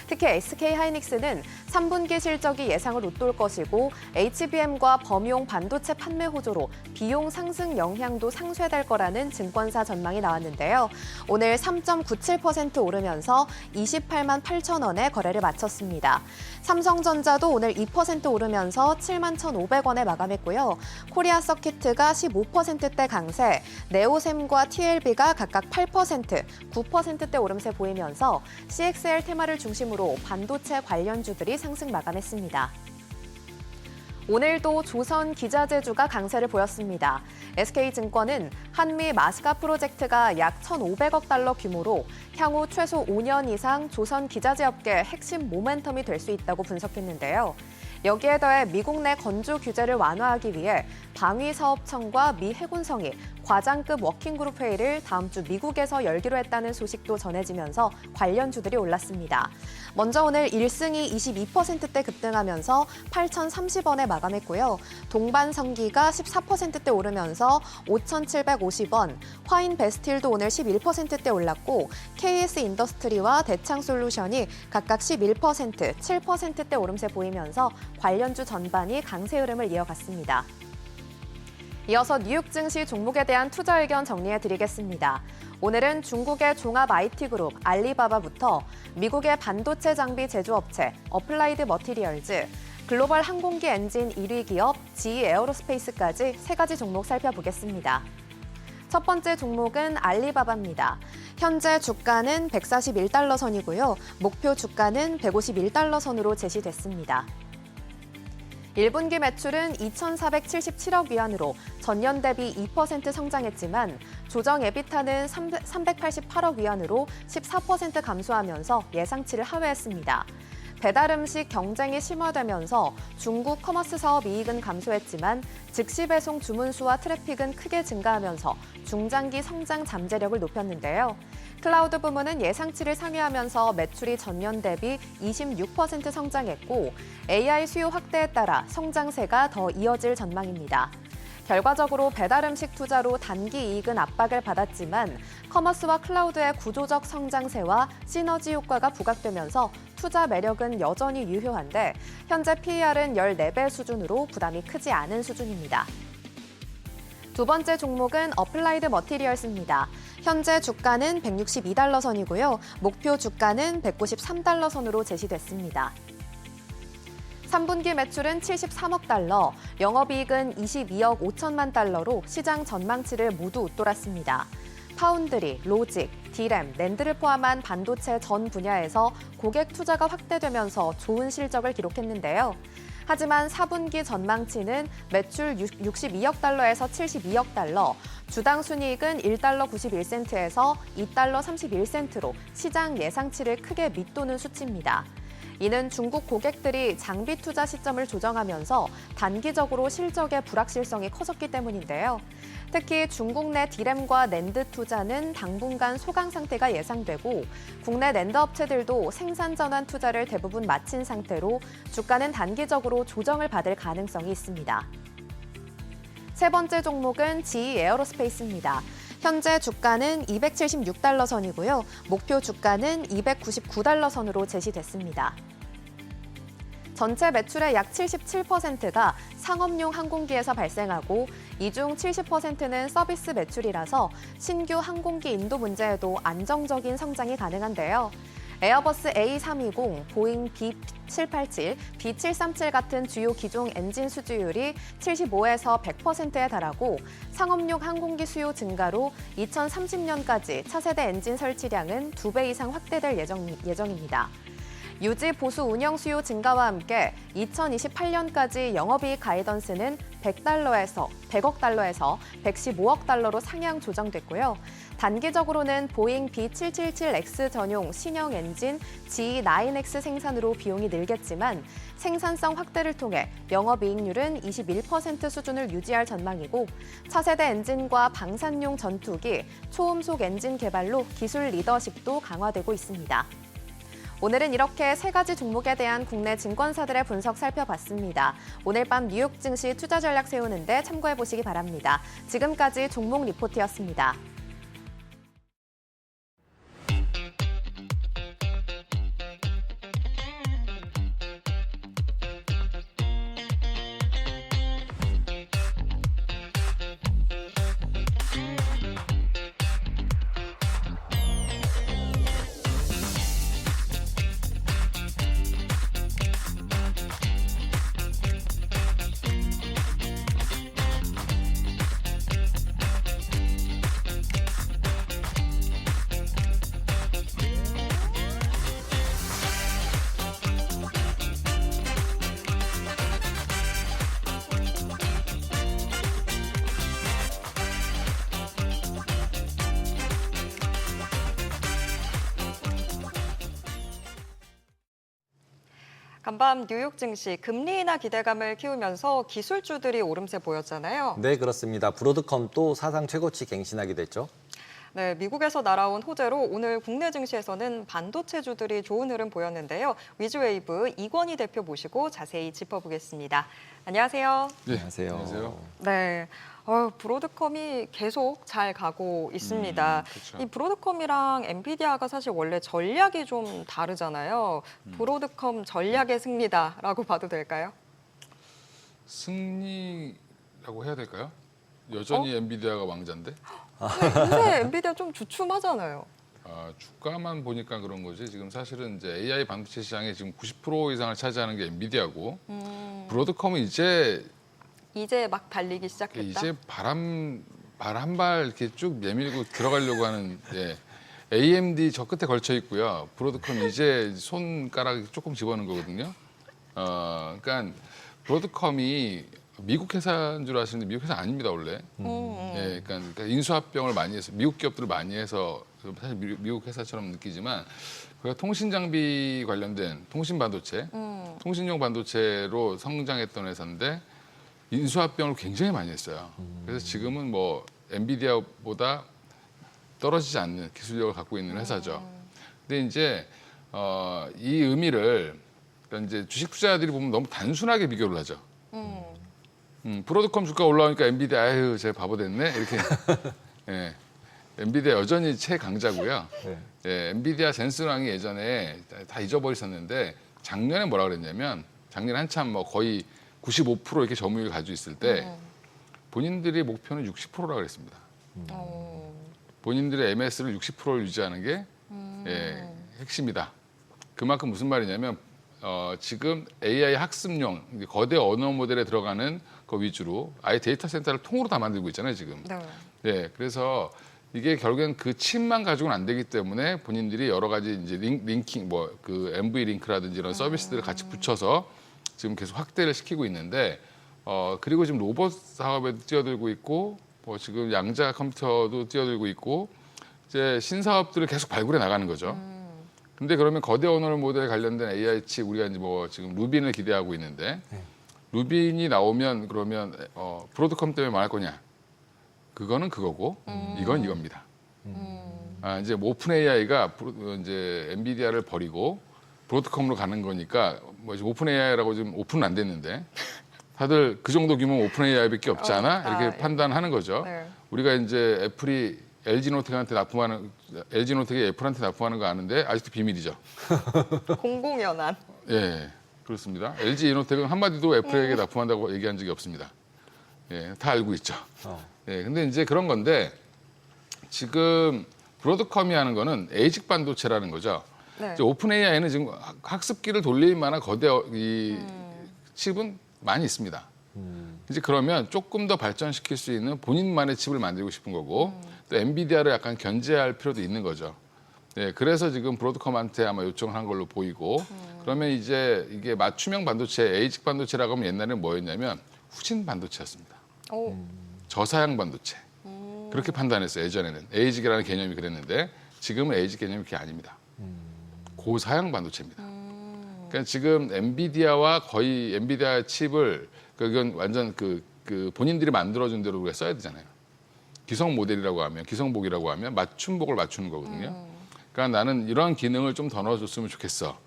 특히 SK하이닉스는 3분기 실적이 예상을 웃돌 것이고 HBM과 범용 반도체 판매 호조로 비용 상승 영향도 상쇄될 거라는 증권사 전망이 나왔는데요. 오늘 3.97% 오르면서 28만 8천 원에 거래를 마쳤습니다. 삼성전자도 오늘 2% 오르면서 7만 1,500원에 마감했고요. 코리아 서키트가 15%대 강세, 네오셈과 TLB가 각각 8%, 9%대 오름세 보이면서 CXL 테마를 중심으로 반도체 관련주들이 상승 마감했습니다. 오늘도 조선 기자재주가 강세를 보였습니다. SK증권은 한미 마스가 프로젝트가 약 1,500억 달러 규모로 향후 최소 5년 이상 조선 기자재 업계의 핵심 모멘텀이 될 수 있다고 분석했는데요. 여기에 더해 미국 내 건조 규제를 완화하기 위해 방위사업청과 미 해군성이 과장급 워킹그룹 회의를 다음 주 미국에서 열기로 했다는 소식도 전해지면서 관련주들이 올랐습니다. 먼저 오늘 1승이 22%대 급등하면서 8,030원에 마감했고요. 동반성기가 14%대 오르면서 5,750원, 화인베스틸도 오늘 11%대 올랐고 KS 인더스트리와 대창솔루션이 각각 11%, 7%대 오름세 보이면서 관련주 전반이 강세 흐름을 이어갔습니다. 이어서 뉴욕 증시 종목에 대한 투자 의견 정리해드리겠습니다. 오늘은 중국의 종합 IT그룹 알리바바부터 미국의 반도체 장비 제조업체 어플라이드 머티리얼즈, 글로벌 항공기 엔진 1위 기업 GE 에어로스페이스까지 세 가지 종목 살펴보겠습니다. 첫 번째 종목은 알리바바입니다. 현재 주가는 141달러 선이고요. 목표 주가는 151달러 선으로 제시됐습니다. 1분기 매출은 2,477억 위안으로 전년 대비 2% 성장했지만 조정 에비타는 388억 위안으로 14% 감소하면서 예상치를 하회했습니다. 배달 음식 경쟁이 심화되면서 중국 커머스 사업 이익은 감소했지만 즉시 배송 주문 수와 트래픽은 크게 증가하면서 중장기 성장 잠재력을 높였는데요. 클라우드 부문은 예상치를 상회하면서 매출이 전년 대비 26% 성장했고 AI 수요 확대에 따라 성장세가 더 이어질 전망입니다. 결과적으로 배달 음식 투자로 단기 이익은 압박을 받았지만 커머스와 클라우드의 구조적 성장세와 시너지 효과가 부각되면서 투자 매력은 여전히 유효한데 현재 PER은 14배 수준으로 부담이 크지 않은 수준입니다. 두 번째 종목은 어플라이드 머티리얼스입니다. 현재 주가는 162달러 선이고요. 목표 주가는 193달러 선으로 제시됐습니다. 3분기 매출은 73억 달러, 영업이익은 22억 5천만 달러로 시장 전망치를 모두 웃돌았습니다. 파운드리, 로직, 디램, 낸드를 포함한 반도체 전 분야에서 고객 투자가 확대되면서 좋은 실적을 기록했는데요. 하지만 4분기 전망치는 매출 62억 달러에서 72억 달러, 주당 순이익은 1달러 91센트에서 2달러 31센트로 시장 예상치를 크게 밑도는 수치입니다. 이는 중국 고객들이 장비 투자 시점을 조정하면서 단기적으로 실적의 불확실성이 커졌기 때문인데요. 특히 중국 내 디램과 낸드 투자는 당분간 소강 상태가 예상되고 국내 낸드 업체들도 생산 전환 투자를 대부분 마친 상태로 주가는 단기적으로 조정을 받을 가능성이 있습니다. 세 번째 종목은 GE 에어로스페이스입니다. 현재 주가는 276달러 선이고요. 목표 주가는 299달러 선으로 제시됐습니다. 전체 매출의 약 77%가 상업용 항공기에서 발생하고 이 중 70%는 서비스 매출이라서 신규 항공기 인도 문제에도 안정적인 성장이 가능한데요. 에어버스 A320, 보잉 B787, B737 같은 주요 기종 엔진 수주율이 75에서 100%에 달하고 상업용 항공기 수요 증가로 2030년까지 차세대 엔진 설치량은 2배 이상 확대될 예정입니다. 유지 보수 운영 수요 증가와 함께 2028년까지 영업이익 가이던스는 100억 달러에서 115억 달러로 상향 조정됐고요. 단기적으로는 보잉 B777X 전용 신형 엔진 GE9X 생산으로 비용이 늘겠지만 생산성 확대를 통해 영업이익률은 21% 수준을 유지할 전망이고 차세대 엔진과 방산용 전투기, 초음속 엔진 개발로 기술 리더십도 강화되고 있습니다. 오늘은 이렇게 세 가지 종목에 대한 국내 증권사들의 분석 살펴봤습니다. 오늘 밤 뉴욕 증시 투자 전략 세우는데 참고해 보시기 바랍니다. 지금까지 종목 리포트였습니다. 간밤 뉴욕 증시 금리 인하 기대감을 키우면서 기술주들이 오름세 보였잖아요. 네, 그렇습니다. 브로드컴도 사상 최고치 갱신하게 됐죠. 네, 미국에서 날아온 호재로 오늘 국내 증시에서는 반도체주들이 좋은 흐름 보였는데요. 위즈웨이브 이권희 대표 모시고 자세히 짚어보겠습니다. 안녕하세요. 네, 안녕하세요. 안녕하세요. 네, 브로드컴이 계속 잘 가고 있습니다. 그렇죠. 이 브로드컴이랑 엔비디아가 사실 원래 전략이 좀 다르잖아요. 브로드컴 전략의 승리다라고 봐도 될까요? 승리라고 해야 될까요? 여전히 엔비디아가 왕자인데 요새 엔비디아 좀 주춤하잖아요. 주가만 보니까 그런 거지. 지금 사실은 이제 AI 반도체 시장의 지금 90% 이상을 차지하는 게 엔비디아고 브로드컴은 이제 막 달리기 시작했다. 바람 한 발 이렇게 쭉 내밀고 들어가려고 하는 AMD 저 끝에 걸쳐 있고요. 브로드컴 이제 손가락 조금 집어넣은 거거든요. 그러니까 브로드컴이 미국 회사인 줄 아시는데 미국 회사 아닙니다 원래. 그러니까 인수합병을 많이 해서 미국 기업들을 많이 해서 사실 미국 회사처럼 느끼지만 그가 통신 장비 관련된 통신 반도체, 통신용 반도체로 성장했던 회사인데 인수합병을 굉장히 많이 했어요. 그래서 지금은 뭐 엔비디아보다 떨어지지 않는 기술력을 갖고 있는 회사죠. 근데 이제 이 의미를 그러니까 이제 주식 투자자들이 보면 너무 단순하게 비교를 하죠. 브로드컴 주가 올라오니까 엔비디아 아유 제 바보 됐네 이렇게. 예. 엔비디아 여전히 최강자고요. 엔비디아 젠슨왕이 예전에 다 잊어버리셨는데 작년에 뭐라 그랬냐면 작년에 한참 뭐 거의 95% 이렇게 점유율 가지고 있을 때 본인들의 목표는 60%라고 그랬습니다. 본인들의 MS를 60%를 유지하는 게 핵심이다. 그만큼 무슨 말이냐면 지금 AI 학습용 거대 언어 모델에 들어가는 거 위주로 아예 데이터 센터를 통으로 다 만들고 있잖아요 지금. 네, 그래서 이게 결국엔 그 칩만 가지고는 안 되기 때문에 본인들이 여러 가지 이제 링킹 뭐 그 MV 링크라든지 이런 서비스들을 같이 붙여서 지금 계속 확대를 시키고 있는데 그리고 지금 로봇 사업에도 뛰어들고 있고 뭐 지금 양자 컴퓨터도 뛰어들고 있고 이제 신사업들을 계속 발굴해 나가는 거죠. 근데 그러면 거대 언어 모델에 관련된 AI 칩 우리가 이제 뭐 지금 루빈을 기대하고 있는데 루빈이 나오면 그러면 브로드컴 때문에 망할 거냐? 그거는 그거고 이건 이겁니다. 이제 뭐 오픈 AI가 이제 엔비디아를 버리고 브로드컴으로 가는 거니까 뭐 오픈 AI라고 지금 오픈은 안 됐는데 다들 그 정도 규모 오픈 AI밖에 없지 않아? 이렇게 판단하는 거죠. 네. 우리가 이제 애플이 LG 노텍한테 납품하는 LG 노텍이 애플한테 납품하는 거 아는데 아직도 비밀이죠. 공공연한. 예, 그렇습니다. LG 이노텍은 한마디도 애플에게 납품한다고 얘기한 적이 없습니다. 예, 다 알고 있죠. 예, 근데 이제 그런 건데 지금 브로드컴이 하는 거는 에이직 반도체라는 거죠. 네. 이제 오픈 AI는 지금 학습기를 돌릴 만한 거대 이 칩은 많이 있습니다. 이제 그러면 조금 더 발전시킬 수 있는 본인만의 칩을 만들고 싶은 거고 또 엔비디아를 약간 견제할 필요도 있는 거죠. 네, 그래서 지금 브로드컴한테 아마 요청을 한 걸로 보이고 그러면 이제 이게 맞춤형 반도체, 에이직 반도체라고 하면 옛날에는 뭐였냐면 후진 반도체였습니다. 저사양 반도체. 그렇게 판단했어요. 예전에는. 에이직이라는 개념이 그랬는데 지금은 에이직 개념이 그게 아닙니다. 고사양 반도체입니다. 그러니까 지금 엔비디아와 거의 엔비디아 칩을 그건 완전 그 본인들이 만들어준 대로 우리가 써야 되잖아요. 기성 모델이라고 하면 기성복이라고 하면 맞춤복을 맞추는 거거든요. 그러니까 나는 이런 기능을 좀 더 넣어줬으면 좋겠어.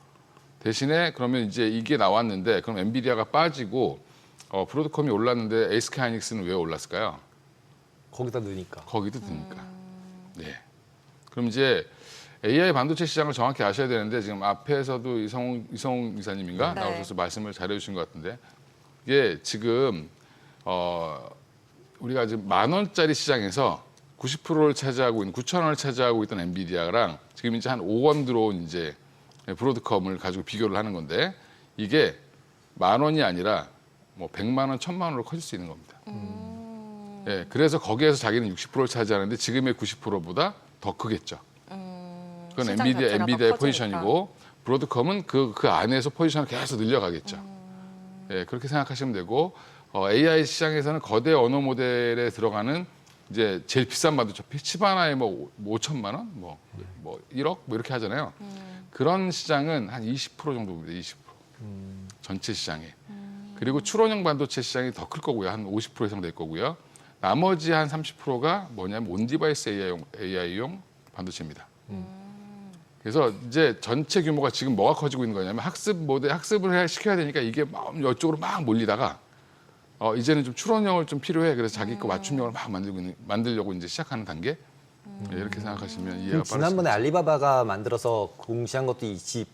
대신에 그러면 이제 이게 나왔는데 그럼 엔비디아가 빠지고 브로드컴이 올랐는데 SK 하이닉스는 왜 올랐을까요? 거기다 넣으니까. 거기도 드니까. 네. 그럼 이제 AI 반도체 시장을 정확히 아셔야 되는데 지금 앞에서도 이성웅 이사님인가 네. 나오셔서 말씀을 잘해주신 것 같은데 이게 지금 우리가 지금 10,000원짜리 시장에서 90%를 차지하고 있는 9,000원을 차지하고 있던 엔비디아랑 지금 이제 한 5원 들어온 이제 브로드컴을 가지고 비교를 하는 건데 이게 10,000원이 아니라 뭐 100만 원, 1,000만 원으로 커질 수 있는 겁니다. 예, 그래서 거기에서 자기는 60%를 차지하는데 지금의 90%보다 더 크겠죠. 그건 시장 자체가 더 엔비디아의 커지니까. 포지션이고 브로드컴은 그 안에서 포지션을 계속 늘려가겠죠. 예, 그렇게 생각하시면 되고 AI 시장에서는 거대 언어 모델에 들어가는 이제 제일 비싼 반도체 칩 하나에 뭐 5천만 원, 뭐 1억 뭐 이렇게 하잖아요. 그런 시장은 한 20% 정도입니다. 20% 전체 시장에. 그리고 추론형 반도체 시장이 더 클 거고요. 한 50% 이상 될 거고요. 나머지 한 30%가 뭐냐면 온디바이스 AI용 반도체입니다. 그래서 이제 전체 규모가 지금 뭐가 커지고 있는 거냐면 학습을 시켜야 되니까 이게 막 이쪽으로 막 몰리다가 이제는 좀 추론형을 좀 필요해. 그래서 자기 거 맞춤형을 막 만들려고 이제 시작하는 단계. 네, 이렇게 생각하시면 이해가 지난번에 빠르습니다. 알리바바가 만들어서 공시한 것도 이지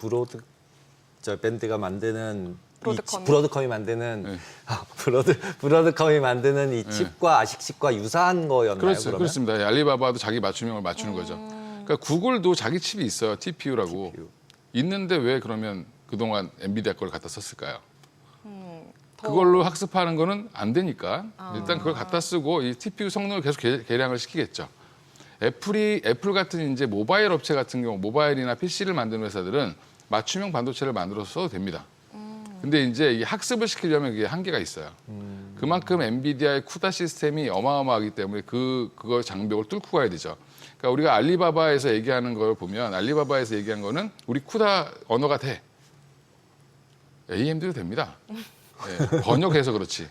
밴드가 만드는 브로드컴이 만드는 네. 브로드컴이 만드는 이 네. 칩과 아식칩과 유사한 거였나요? 그러면? 그렇습니다. 예, 알리바바도 자기 맞춤형을 맞추는 거죠. 그러니까 구글도 자기 칩이 있어요. TPU라고. 있는데 왜 그러면 그동안 엔비디아 걸 갖다 썼을까요? 그걸로 학습하는 거는 안 되니까 일단 그걸 갖다 쓰고 이 TPU 성능을 계속 개량을 시키겠죠. 애플 같은 이제 모바일 업체 같은 경우 모바일이나 PC를 만드는 회사들은 맞춤형 반도체를 만들어서 써도 됩니다. 근데 이제 이 학습을 시키려면 그게 한계가 있어요. 그만큼 엔비디아의 쿠다 시스템이 어마어마하기 때문에 그거 장벽을 뚫고 가야 되죠. 그러니까 우리가 알리바바에서 얘기하는 걸 보면 알리바바에서 얘기한 거는 우리 쿠다 언어가 돼. AMD도 됩니다. 네, 번역해서 그렇지.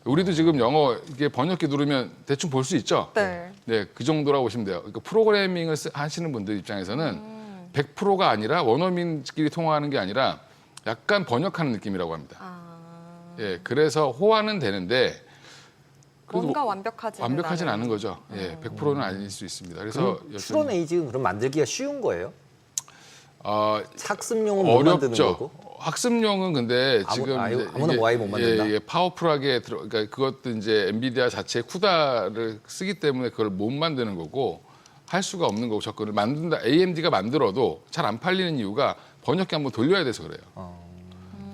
우리도 지금 영어 이게 번역기 누르면 대충 볼 수 있죠. 네. 네, 그 정도라고 보시면 돼요. 그러니까 프로그래밍을 하시는 분들 입장에서는 100%가 아니라 원어민끼리 통화하는 게 아니라 약간 번역하는 느낌이라고 합니다. 예, 그래서 호환은 되는데 그래도 뭔가 완벽하진 않은 거죠. 예, 100%는 아닐 수 있습니다. 그래서 추론 에이지는 그럼 만들기가 쉬운 거예요? 학습용은 못 어렵죠. 만드는 거고? 학습용은 근데 지금 이제 아무나 뭐 아예 못 만든다? 예, 파워풀하게 그러니까 그것도 이제 엔비디아 자체 쿠다를 쓰기 때문에 그걸 못 만드는 거고 할 수가 없는 거고 접근을 만든다. AMD가 만들어도 잘 안 팔리는 이유가 번역기 한번 돌려야 돼서 그래요.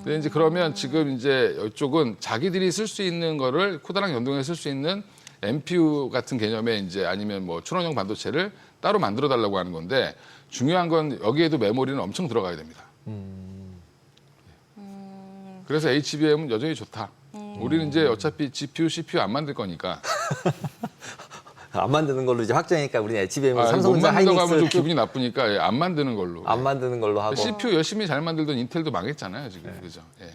근데 이제 그러면 지금 이제 이쪽은 자기들이 쓸 수 있는 거를 쿠다랑 연동해서 쓸 수 있는 NPU 같은 개념의 이제 아니면 뭐 추론형 반도체를 따로 만들어 달라고 하는 건데 중요한 건 여기에도 메모리는 엄청 들어가야 됩니다. 그래서 HBM은 여전히 좋다. 우리는 이제 어차피 GPU, CPU 안 만들 거니까. 안 만드는 걸로 이제 확정이니까 우리는 HBM, 못 삼성전자, 만든다고 하면 좀 하이닉스 기분이 나쁘니까 예, 안 만드는 걸로. 안 만드는 걸로 하고. CPU 열심히 잘 만들던 인텔도 망했잖아요, 지금. 그죠? 예.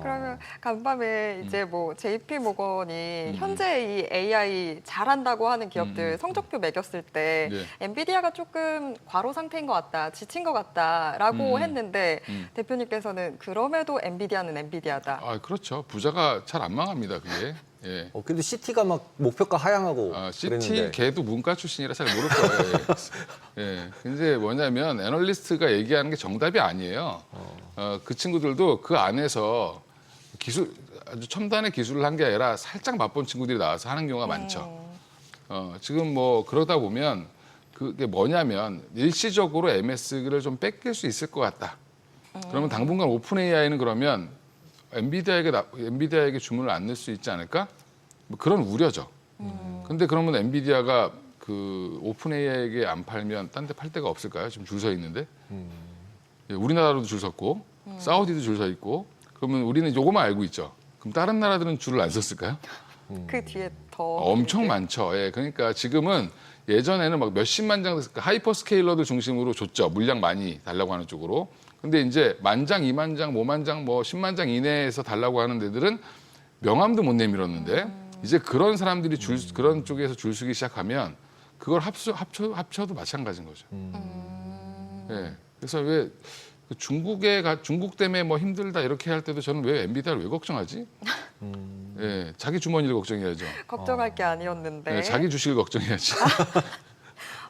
그러면 간밤에 이제 뭐 JP 모건이 현재 이 AI 잘한다고 하는 기업들 성적표 매겼을 때 네. 엔비디아가 조금 과로 상태인 것 같다, 지친 것 같다라고 했는데 대표님께서는 그럼에도 엔비디아는 엔비디아다. 아, 그렇죠. 부자가 잘 안 망합니다, 그게. 예. 근데 CT가 막 목표가 하향하고 CT 그랬는데. 걔도 문과 출신이라 잘 모를 거예요. 예. 근데 뭐냐면 애널리스트가 얘기하는 게 정답이 아니에요. 그 친구들도 그 안에서 아주 첨단의 기술을 한 게 아니라 살짝 맛본 친구들이 나와서 하는 경우가 많죠. 지금 뭐 그러다 보면 그게 뭐냐면 일시적으로 MS를 좀 뺏길 수 있을 것 같다. 그러면 당분간 오픈 AI는 그러면 엔비디아에게 주문을 안 넣을 수 있지 않을까? 뭐 그런 우려죠. 근데 그러면 엔비디아가 그 오픈 AI에게 안 팔면 딴 데 팔 데가 없을까요? 지금 줄 서 있는데. 예, 우리나라로도 줄 섰고 사우디도 줄 서 있고 그러면 우리는 요거만 알고 있죠. 그럼 다른 나라들은 줄을 안 섰을까요? 그 뒤에 더 엄청 이렇게 많죠. 예, 그러니까 지금은 예전에는 막 몇십만 장 하이퍼스케일러들 중심으로 줬죠. 물량 많이 달라고 하는 쪽으로. 근데 이제 10,000장, 20,000장, 50,000장, 뭐 100,000장 이내에서 달라고 하는 데들은 명함도 못 내밀었는데 이제 그런 사람들이 그런 쪽에서 줄 서기 시작하면 그걸 합쳐도 마찬가지인 거죠. 예. 그래서 왜 중국 때문에 뭐 힘들다 이렇게 할 때도 저는 왜 엔비디아를 왜 걱정하지? 예, 자기 주머니를 걱정해야죠. 걱정할 게 아니었는데. 예, 자기 주식을 걱정해야지.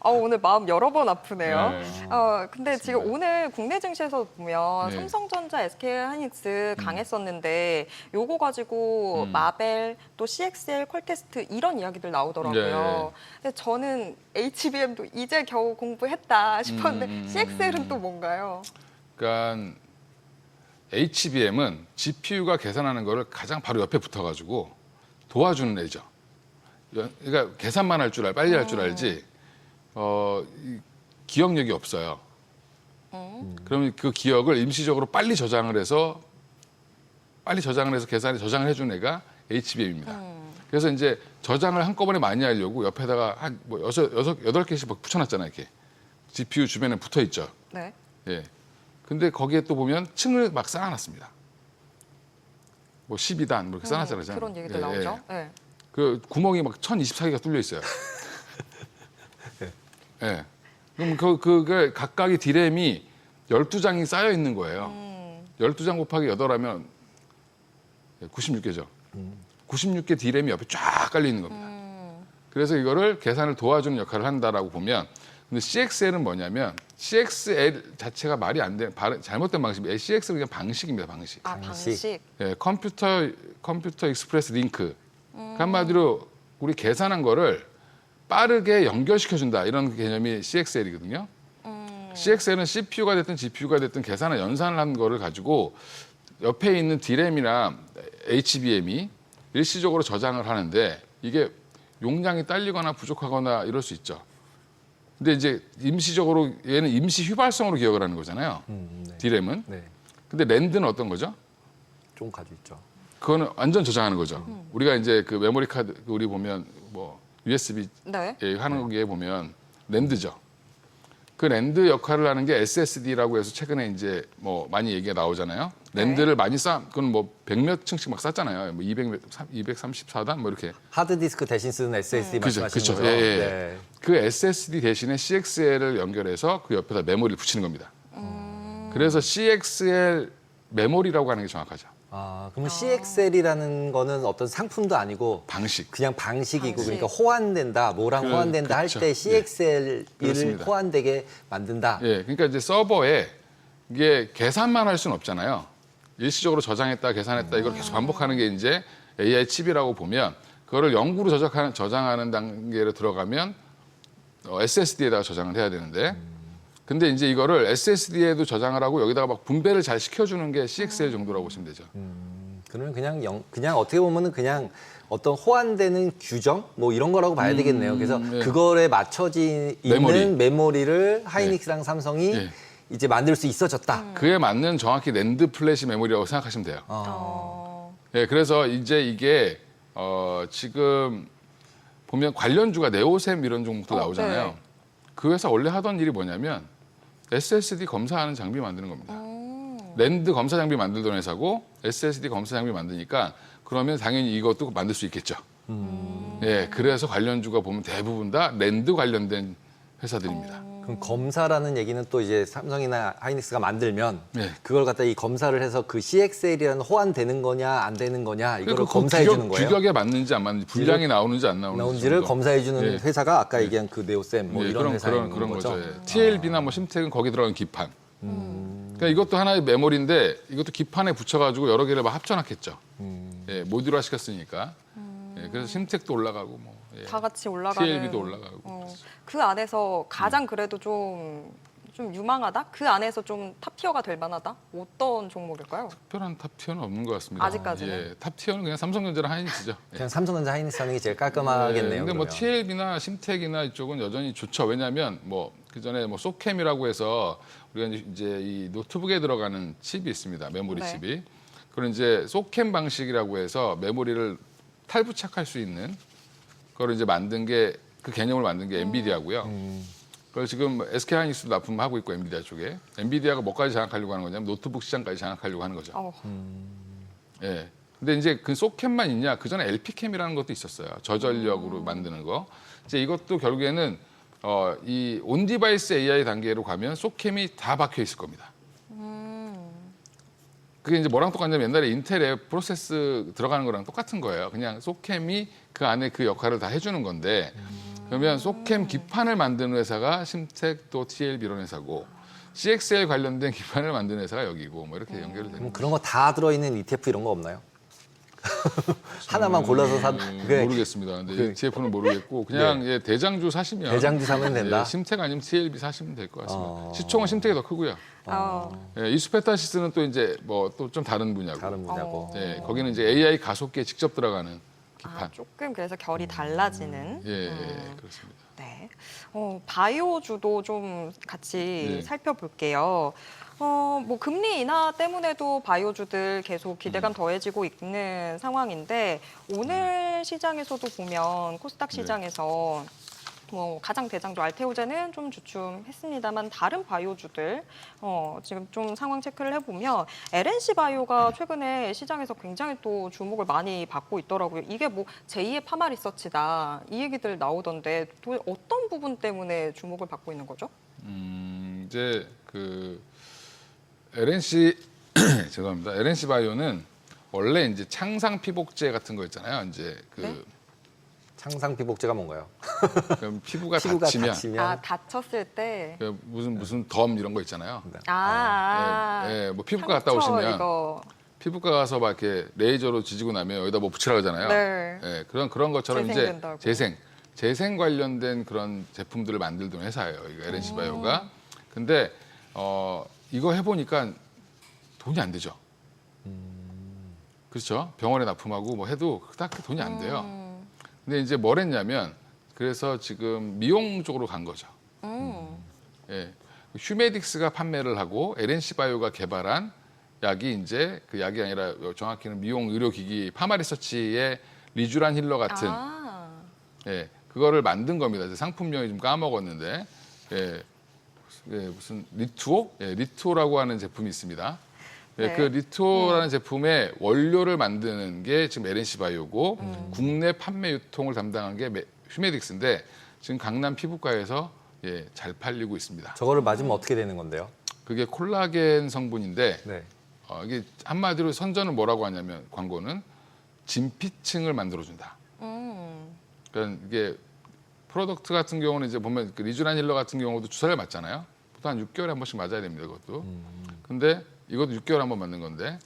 오늘 마음 여러 번 아프네요. 네. 근데 지금 오늘 국내 증시에서 보면 네. 삼성전자, SK하이닉스 강했었는데 요거 가지고 마벨 또 CXL, 퀄테스트 이런 이야기들 나오더라고요. 근데 저는 HBM도 이제 겨우 공부했다 싶었는데 CXL은 또 뭔가요? 그러니까 HBM은 GPU가 계산하는 거를 가장 바로 옆에 붙어가지고 도와주는 애죠. 그러니까 계산만 할 줄 빨리 할 줄 알지. 이 기억력이 없어요. 그러면 그 기억을 임시적으로 빨리 저장을 해서 계산에 저장을 해준 애가 HBM입니다. 그래서 이제 저장을 한꺼번에 많이 하려고 옆에다가 한 뭐 8개씩 막 붙여놨잖아요. 이렇게 GPU 주변에 붙어 있죠. 네. 예. 근데 거기에 또 보면 층을 막 쌓아놨습니다. 뭐 12단 뭐 이렇게 쌓아놨잖아요. 그런 얘기들 나오죠. 네. 그 구멍이 막 1024개가 뚫려 있어요. 예. 그럼 그게 각각의 디램이 12장이 쌓여 있는 거예요. 12장 곱하기 8 하면 96개죠. 96개 디램이 옆에 쫙 깔려 있는 겁니다. 그래서 이거를 계산을 도와주는 역할을 한다라고 보면, 근데 CXL은 뭐냐면 CXL 자체가 말이 안 돼, 잘못된 방식이에요. CXL은 그냥 방식입니다. 방식. 방식. 예, 컴퓨터 익스프레스 링크. 한마디로 우리 계산한 거를 빠르게 연결시켜준다, 이런 개념이 CXL이거든요. CXL은 CPU가 됐든 GPU가 됐든 계산을 연산을 한 거를 가지고 옆에 있는 D램이나 HBM이 일시적으로 저장을 하는데 이게 용량이 딸리거나 부족하거나 이럴 수 있죠. 근데 이제 임시적으로 얘는 임시 휘발성으로 기억을 하는 거잖아요. 네. D램은. 네. 근데 랜드는 어떤 거죠? 좀 가지고 있죠. 그거는 완전 저장하는 거죠. 우리가 이제 그 메모리 카드 우리 보면 뭐 USB 네. 하는 거에 보면 랜드죠. 그 랜드 역할을 하는 게 SSD라고 해서 최근에 이제 뭐 많이 얘기가 나오잖아요. 랜드를 많이 그건 뭐 100몇 층씩 막 쌓잖아요. 뭐 234단 뭐 이렇게. 하드디스크 대신 쓰는 SSD 말씀하시는 그죠. 거죠? 예, 예. 네. 그 SSD 대신에 CXL을 연결해서 그 옆에다 메모리를 붙이는 겁니다. 그래서 CXL 메모리라고 하는 게 정확하죠. 그러면 CXL이라는 거는 어떤 상품도 아니고 방식. 그냥 방식이고, 방식. 그러니까 호환된다, 뭐랑 호환된다 할 그렇죠. 때 CXL을 그렇습니다. 호환되게 만든다. 예, 그러니까 이제 서버에 이게 계산만 할 수는 없잖아요. 일시적으로 저장했다, 계산했다, 이걸 계속 반복하는 게 이제 AI 칩이라고 보면, 그거를 영구로 저장하는 단계로 들어가면 SSD에다가 저장을 해야 되는데, 근데 이제 이거를 SSD에도 저장을 하고 여기다가 막 분배를 잘 시켜주는 게 CXL 정도라고 보시면 되죠. 그러면 그냥 어떻게 보면은 그냥 어떤 호환되는 규정 뭐 이런 거라고 봐야 되겠네요. 그래서 예. 그거에 맞춰진 있는 메모리를 하이닉스랑 삼성이 예. 이제 만들 수 있어졌다. 그에 맞는 정확히 랜드 플래시 메모리라고 생각하시면 돼요. 예, 그래서 이제 이게 지금 보면 관련주가 네오셈 이런 종목도 나오잖아요. 네. 그 회사 원래 하던 일이 뭐냐면 SSD 검사하는 장비 만드는 겁니다. 랜드 검사 장비 만들던 회사고 SSD 검사 장비 만드니까 그러면 당연히 이것도 만들 수 있겠죠. 예, 그래서 관련주가 보면 대부분 다 랜드 관련된 회사들입니다. 그럼 검사라는 얘기는 또 이제 삼성이나 하이닉스가 만들면 네. 그걸 갖다 이 검사를 해서 그 CXL이라는 호환되는 거냐 안 되는 거냐 이거를 검사해 주는 거예요. 규격에 맞는지 안 맞는지, 분량이 나오는지 안 나오는지 나온지를 정도. 검사해 주는 예. 회사가 아까 얘기한 그 네오셈 뭐 예, 이런 회사인 그런 거죠. 거죠. 예. TLB나 뭐 심텍은 거기 들어간 기판. 그러니까 이것도 하나의 메모리인데 이것도 기판에 붙여가지고 여러 개를 막 합쳐놨겠죠. 예, 모듈화 시켰으니까. 예, 그래서 심텍도 올라가고 뭐. 예. 다 같이 올라가는. TLB도 올라가고. 그 안에서 가장 그래도 좀 유망하다? 그 안에서 좀 탑티어가 될 만하다? 어떤 종목일까요? 특별한 탑티어는 없는 것 같습니다. 아직까지는? 예, 탑티어는 그냥 삼성전자랑 하이닉스죠. 예. 그냥 삼성전자 하이닉스 하는 게 제일 깔끔하겠네요. 근데 뭐 그러면. TLB나 심텍이나 이쪽은 여전히 좋죠. 왜냐하면 뭐 그전에 뭐 소캠이라고 해서 우리가 이제 이 노트북에 들어가는 칩이 있습니다. 메모리 네. 칩이. 그걸 이제 소캠 방식이라고 해서 메모리를 탈부착할 수 있는 그걸 이제 만든 게, 그 개념을 만든 게 엔비디아고요. 그걸 지금 SK 하이닉스도 납품하고 있고 엔비디아 쪽에. 엔비디아가 뭐까지 장악하려고 하는 거냐면 노트북 시장까지 장악하려고 하는 거죠. 어, 예. 근데 이제 그 소캠만 있냐? 그 전에 LP캠이라는 것도 있었어요. 저전력으로 만드는 거. 이제 이것도 결국에는 이 온디바이스 AI 단계로 가면 소캠이 다 박혀 있을 겁니다. 그게 이제 뭐랑 똑같냐면 옛날에 인텔에 프로세스 들어가는 거랑 똑같은 거예요. 그냥 소캠이 그 안에 그 역할을 다 해주는 건데 그러면 소캠 기판을 만드는 회사가 심텍 또 TLB 이런 회사고 CXL 관련된 기판을 만드는 회사가 여기고 뭐 이렇게 연결이 되는 그럼 그런 거 다 들어있는 ETF 이런 거 없나요? 하나만 골라서 그게 모르겠습니다. 근데 그- ETF는 모르겠고 그냥 예, 대장주 사시면 대장주 사면 된다. 예, 심텍 아니면 TLB 사시면 될 것 같습니다. 어. 시총은 심텍이 더 크고요. 어. 예, 이수페타시스는 또 이제 뭐 또 좀 다른 분야고. 다른 분야고. 예, 거기는 이제 AI 가속기에 직접 들어가는 기판. 아, 조금 그래서 결이 달라지는. 예, 그렇습니다. 네. 바이오주도 좀 같이 네. 살펴볼게요. 뭐 금리 인하 때문에도 바이오주들 계속 기대감 더해지고 있는 상황인데 오늘 시장에서도 보면 코스닥 네. 시장에서 뭐 가장 대장주 알테오제는 좀 주춤했습니다만 다른 바이오주들 지금 좀 상황 체크를 해보면 LNC 바이오가 최근에 시장에서 굉장히 또 주목을 많이 받고 있더라고요. 이게 뭐 제2의 파마 리서치다 이 얘기들 나오던데 또 어떤 부분 때문에 주목을 받고 있는 거죠? 이제 그 LNC 죄송합니다. LNC 바이오는 원래 이제 창상 피복제 같은 거 있잖아요. 이제 그 네? 창상 피복제가 뭔가요? 그럼 피부가 피부가 다치면 아 다쳤을 때. 그 무슨 덤 이런 거 있잖아요. 뭐 피부과 갔다 상처 오시면 이거. 피부과 가서 막 이렇게 레이저로 지지고 나면 여기다 뭐 붙이라 그러잖아요. 네. 예, 그런 것처럼 재생된다고. 이제 재생 관련된 그런 제품들을 만들던 회사예요. 이거 LNC 바이오가. 근데 이거 해보니까 돈이 안 되죠. 그렇죠. 병원에 납품하고 뭐 해도 그닥 돈이 안 돼요. 근데 이제 뭘 했냐면 그래서 지금 미용 쪽으로 간 거죠. 예. 휴메딕스가 판매를 하고 LNC 바이오가 개발한 약이 이제 그 약이 아니라 정확히는 미용 의료기기 파마리서치의 리쥬란 힐러 같은 예, 그거를 만든 겁니다. 이제 상품명이 좀 까먹었는데 무슨 리투오? 리투오라고 하는 제품이 있습니다. 네. 그 리투오라는 제품의 원료를 만드는 게 지금 LNC 바이오고 국내 판매 유통을 담당한 게 휴메딕스인데 지금 강남 피부과에서 잘 팔리고 있습니다. 저거를 맞으면 어떻게 되는 건데요? 그게 콜라겐 성분인데 네. 이게 한마디로 선전은 뭐라고 하냐면 광고는 진피층을 만들어준다. 그러니까 이게 프로덕트 같은 경우는 이제 보면 그 리쥬란 힐러 같은 경우도 주사를 맞잖아요. 보통 한 6개월에 한 번씩 맞아야 됩니다. 그것도. 근데 이것도 6개월에 한 번 맞는 건데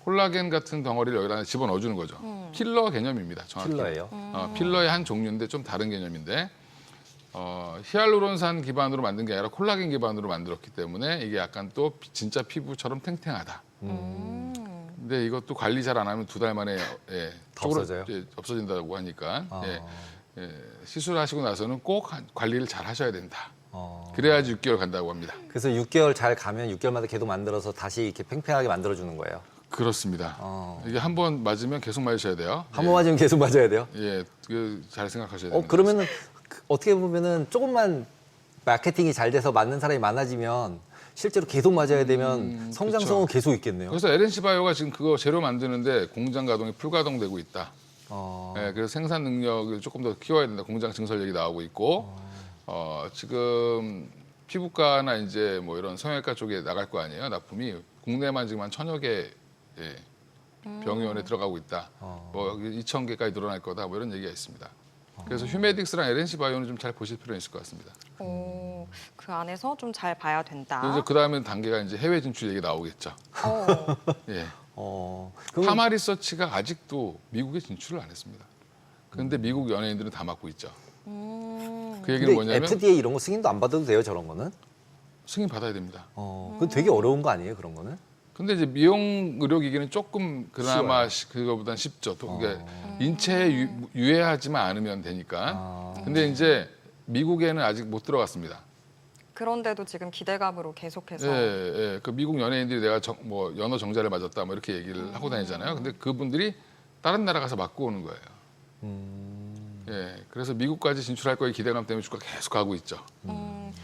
콜라겐 같은 덩어리를 여기다 집어넣어주는 거죠. 필러 개념입니다. 정확히. 필러예요? 필러의 한 종류인데 좀 다른 개념인데 히알루론산 기반으로 만든 게 아니라 콜라겐 기반으로 만들었기 때문에 이게 약간 또 진짜 피부처럼 탱탱하다. 근데 이것도 관리 잘 안 하면 2달 만에 다 없어져요? 없어진다고 하니까 아. 시술하시고 나서는 꼭 관리를 잘 하셔야 된다. 어. 그래야지 6개월 간다고 합니다. 그래서 6개월 잘 가면 6개월마다 계속 만들어서 다시 이렇게 팽팽하게 만들어주는 거예요. 그렇습니다. 어. 이게 한 번 맞으면 계속 맞으셔야 돼요. 한 번 맞으면 계속 맞아야 돼요? 잘 생각하셔야 됩니다. 그러면은 어떻게 보면은 조금만 마케팅이 잘 돼서 맞는 사람이 많아지면 실제로 계속 맞아야 되면 성장성은 그렇죠. 계속 있겠네요. 그래서 LNC 바이오가 지금 그거 재료 만드는데 공장 가동이 불가동되고 있다. 어. 그래서 생산 능력을 조금 더 키워야 된다. 공장 증설 얘기 나오고 있고 지금 피부과나 이제 뭐 이런 성형외과 쪽에 나갈 거 아니에요. 납품이 국내만 지금 한 1,000여 개 병원에 들어가고 있다. 뭐 2,000개까지 늘어날 거다. 뭐 이런 얘기가 있습니다. 그래서 휴메딕스랑 LNC 바이오는 좀 잘 보실 필요는 있을 것 같습니다. 그 안에서 좀 잘 봐야 된다. 그래서 그 다음에 단계가 이제 해외 진출 얘기 나오겠죠. 예. 그럼 파마 리서치가 아직도 미국에 진출을 안 했습니다. 그런데 미국 연예인들은 다 맡고 있죠. 그 얘기는 근데 뭐냐면 FDA 이런 거 승인도 안 받아도 돼요, 저런 거는? 승인 받아야 됩니다. 그건 되게 어려운 거 아니에요, 그런 거는? 근데 이제 미용 의료기기는 조금 그나마 그거보단 쉽죠. 또 그게 인체에 유해하지만 않으면 되니까. 근데 이제 미국에는 아직 못 들어갔습니다. 그런데도 지금 기대감으로 계속해서 그 미국 연예인들이 내가 뭐 연어 정자를 맞았다 뭐 이렇게 얘기를 하고 다니잖아요. 근데 그분들이 다른 나라 가서 맞고 오는 거예요. 그래서 미국까지 진출할 거에 기대감 때문에 주가 계속 가고 있죠.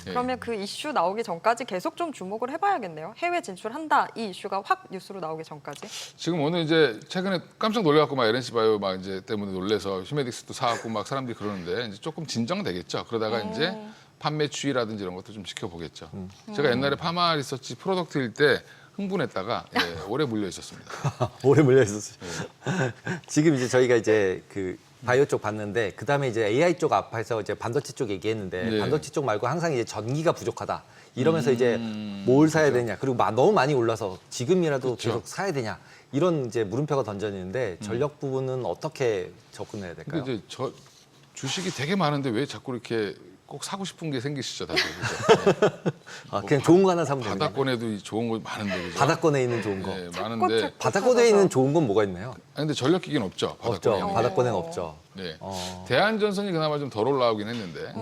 그러면 그 이슈 나오기 전까지 계속 좀 주목을 해봐야겠네요. 해외 진출한다 이 이슈가 확 뉴스로 나오기 전까지. 지금 오늘 이제 최근에 깜짝 놀래갖고 막 LNC 바이오 막 이제 때문에 놀래서 휴메딕스도 사갖고 막 사람들이 그러는데 이제 조금 진정되겠죠. 그러다가 이제 판매 추이라든지 이런 것도 좀 지켜보겠죠. 제가 옛날에 파마 리서치 프로덕트일 때 흥분했다가 오래 물려 있었습니다. 오래 물려 있었어요. 지금 이제 저희가 이제 그 바이오 쪽 봤는데 그 다음에 이제 AI 쪽 앞에서 이제 반도체 쪽 얘기했는데 네. 반도체 쪽 말고 항상 이제 전기가 부족하다 이러면서 이제 뭘 사야 되냐 그리고 너무 많이 올라서 지금이라도 그렇죠. 계속 사야 되냐 이런 이제 물음표가 던져지는데 전력 부분은 어떻게 접근해야 될까요? 근데 이제 저 주식이 되게 많은데 왜 자꾸 이렇게 꼭 사고 싶은 게 생기시죠, 다들. 그죠? 아, 그냥 좋은 거 하나 사면 되는 거예요? 바닥권에도 좋은 거 많은데, 그죠? 바닥권에 있는 좋은 거. 네, 많은데. 바닥권에 있는 좋은 건 뭐가 있나요? 근데 전력기기는 없죠. 없죠. 바닥권에. 바닥권에는 없죠. 네. 어. 대한전선이 그나마 좀 덜 올라오긴 했는데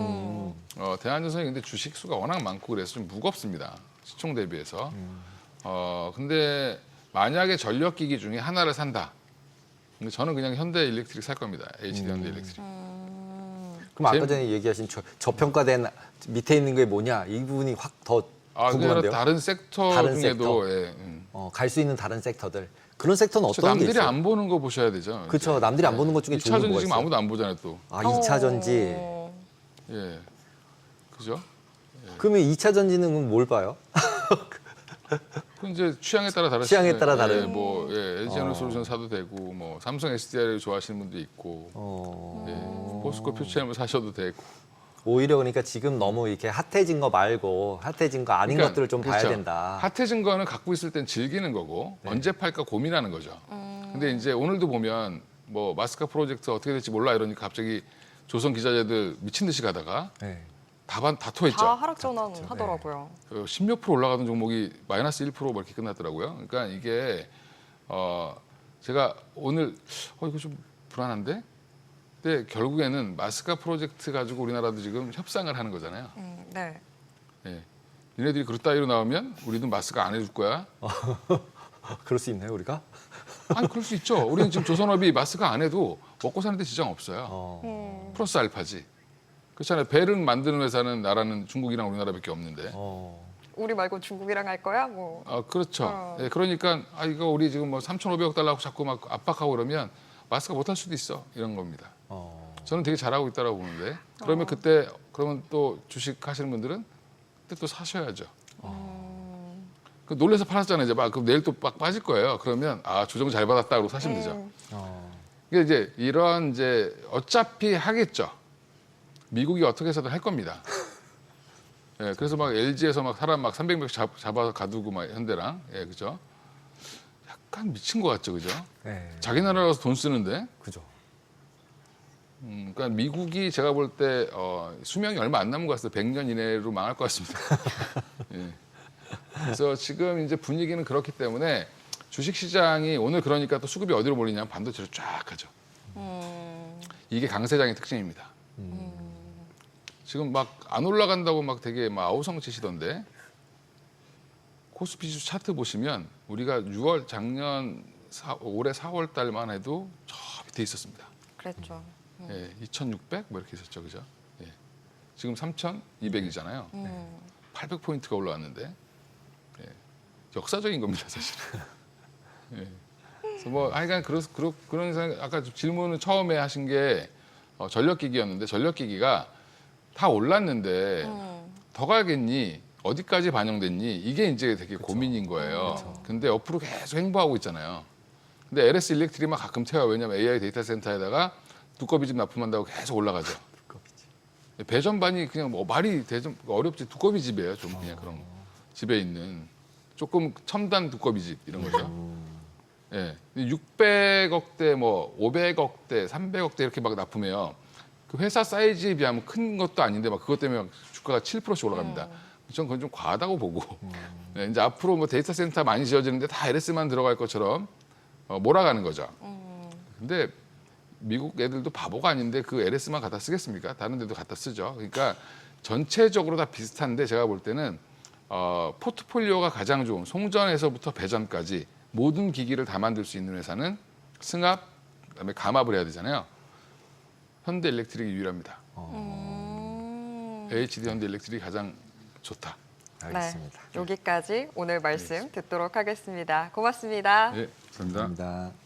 대한전선이 근데 주식 수가 워낙 많고 그래서 좀 무겁습니다. 시총 대비해서. 근데 만약에 전력기기 중에 하나를 산다. 근데 저는 그냥 현대 일렉트릭 살 겁니다. HD 현대 일렉트릭. 그럼 아까 제- 전에 얘기하신 저평가된 밑에 있는 게 뭐냐 이 부분이 확 더 아, 그게 아니라 궁금한데요. 다른 섹터 다른 중에도 섹터. 예, 갈 수 있는 다른 섹터들 그런 섹터는 저 어떤 게 남들이 있어요? 안 보는 거 보셔야 되죠. 그렇죠. 이제. 남들이 안 보는 것 중에 2차 좋은 거 전지 뭐가 지금 있어요? 아무도 안 보잖아요, 또. 아, 2차 전지. 예. 그죠? 그러면 2차 전지는 뭘 봐요? 그 이제 취향에 따라 다르시죠. 취향에 따라 다른. 예, 뭐 LG 에너솔루션 사도 되고 뭐 삼성 SDI를 좋아하시는 분도 있고 예, 포스코 퓨처엠을 사셔도 되고. 오히려 그러니까 지금 너무 이렇게 핫해진 거 말고 핫해진 거 아닌 그러니까, 것들을 좀 봐야 그렇죠. 된다. 핫해진 거는 갖고 있을 땐 즐기는 거고 언제 팔까 고민하는 거죠. 근데 이제 오늘도 보면 뭐 마스카 프로젝트 어떻게 될지 몰라 이러니까 갑자기 조선 기자재들 미친 듯이 가다가 네. 다 토했죠. 다 하락 전환 하더라고요. 10몇 프로 올라가던 종목이 마이너스 1% 이렇게 끝났더라고요. 그러니까 이게 제가 오늘 이거 좀 불안한데? 근데 결국에는 마스카 프로젝트 가지고 우리나라도 지금 협상을 하는 거잖아요. 네. 예. 니네들이 그렇다 이로 나오면 우리도 마스카 안 해줄 거야. 그럴 수 있나요, 우리가? 아니 그럴 수 있죠. 우리는 지금 조선업이 마스카 안 해도 먹고 사는데 지장 없어요. 플러스 알파지. 그렇잖아요. 배를 만드는 회사는 나라는 중국이랑 우리나라밖에 없는데. 우리 말고 중국이랑 할 거야? 뭐. 아 그렇죠. 예, 그러니까 이거 우리 지금 뭐 3,500억 달러고 자꾸 막 압박하고 그러면 마스카 못 할 수도 있어 이런 겁니다. 저는 되게 잘하고 있다고 보는데 그러면 그러면 또 주식 하시는 분들은 그때 또 사셔야죠. 그 놀래서 팔았잖아요. 이제 막 그럼 내일 또 막 빠질 거예요. 그러면 조정 잘 받았다 그러고 사시면 되죠. 이게 이제 이런 이제 어차피 하겠죠. 미국이 어떻게 해서든 할 겁니다. 예, 그래서 막 LG에서 막 사람 막 300명 잡아서 가두고 막 현대랑 그죠? 약간 미친 것 같죠, 그죠? 네. 자기 나라라서 돈 쓰는데. 그죠. 그러니까 미국이 제가 볼 때 수명이 얼마 안 남은 것 같아요. 100년 이내로 망할 것 같습니다. 예. 그래서 지금 이제 분위기는 그렇기 때문에 주식시장이 오늘 그러니까 또 수급이 어디로 몰리냐면 반도체로 쫙 가죠. 이게 강세장의 특징입니다. 지금 막 안 올라간다고 막 되게 막 아우성치시던데 코스피 지수 차트 보시면 우리가 올해 4월 달만 해도 저 밑에 있었습니다. 그랬죠. 2,600 뭐 이렇게 있었죠, 그죠? 예. 지금 3,200이잖아요. 800포인트가 올라왔는데 역사적인 겁니다, 사실. 예. 그래서 뭐 하여간 그런 생각, 아까 질문을 처음에 하신 게 전력기기였는데 전력기기가 다 올랐는데 더 가겠니? 어디까지 반영됐니? 이게 이제 되게 고민인 거예요. 근데 옆으로 계속 행보하고 있잖아요. 근데 LS 일렉트릭만 가끔 태워요. 왜냐면 AI 데이터 센터에다가 두꺼비 집 납품한다고 계속 올라가죠. 배전반이 그냥 뭐 말이 대좀 어렵지 두꺼비 집이에요. 좀 그냥 그런 집에 있는 조금 첨단 두꺼비 집 이런 거죠. 예. 600억대 뭐 500억대 300억대 이렇게 막 납품해요. 그 회사 사이즈에 비하면 큰 것도 아닌데 막 그것 때문에 막 주가가 7%씩 올라갑니다. 전 그건 좀 과하다고 보고 네, 이제 앞으로 뭐 데이터 센터 많이 지어지는데 다 LS만 들어갈 것처럼 몰아가는 거죠. 근데 미국 애들도 바보가 아닌데 그 LS만 갖다 쓰겠습니까? 다른 데도 갖다 쓰죠. 그러니까 전체적으로 다 비슷한데 제가 볼 때는 포트폴리오가 가장 좋은 송전에서부터 배전까지 모든 기기를 다 만들 수 있는 회사는 승합, 그다음에 감압을 해야 되잖아요. 현대 일렉트릭이 유일합니다. HD 현대 일렉트릭이 가장 좋다. 알겠습니다. 네, 여기까지 오늘 말씀 듣도록 하겠습니다. 고맙습니다. 네, 감사합니다. 감사합니다.